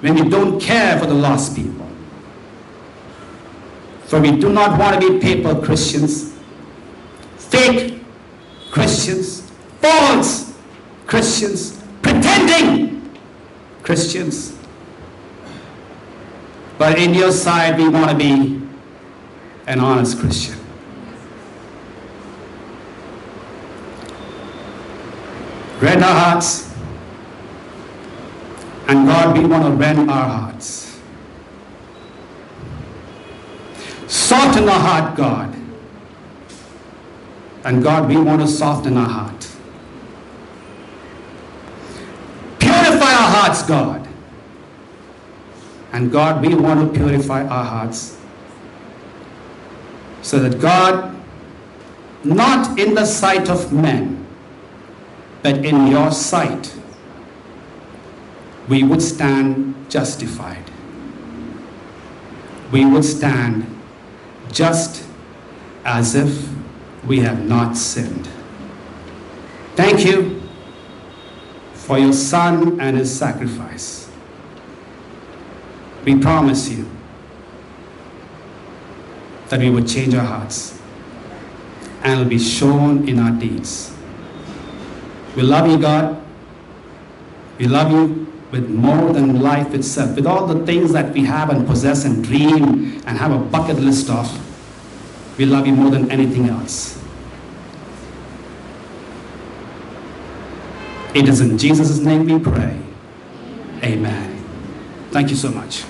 when we don't care for the lost people. For we do not want to be paper Christians, fake Christians, false Christians, pretending Christians. But in your side, we want to be an honest Christian. Rend our hearts. And God, we want to rend our hearts. Soften our heart, God. And God, we want to soften our heart. Purify our hearts, God. And God, we want to purify our hearts. So that God, not in the sight of men, but in your sight, we would stand justified. We would stand just as if we have not sinned. Thank you for your Son and his sacrifice. We promise you that we would change our hearts and it will be shown in our deeds. We love you, God. We love you with more than life itself, with all the things that we have and possess and dream and have a bucket list of. We love you more than anything else. It is in Jesus' name we pray. Amen. Thank you so much.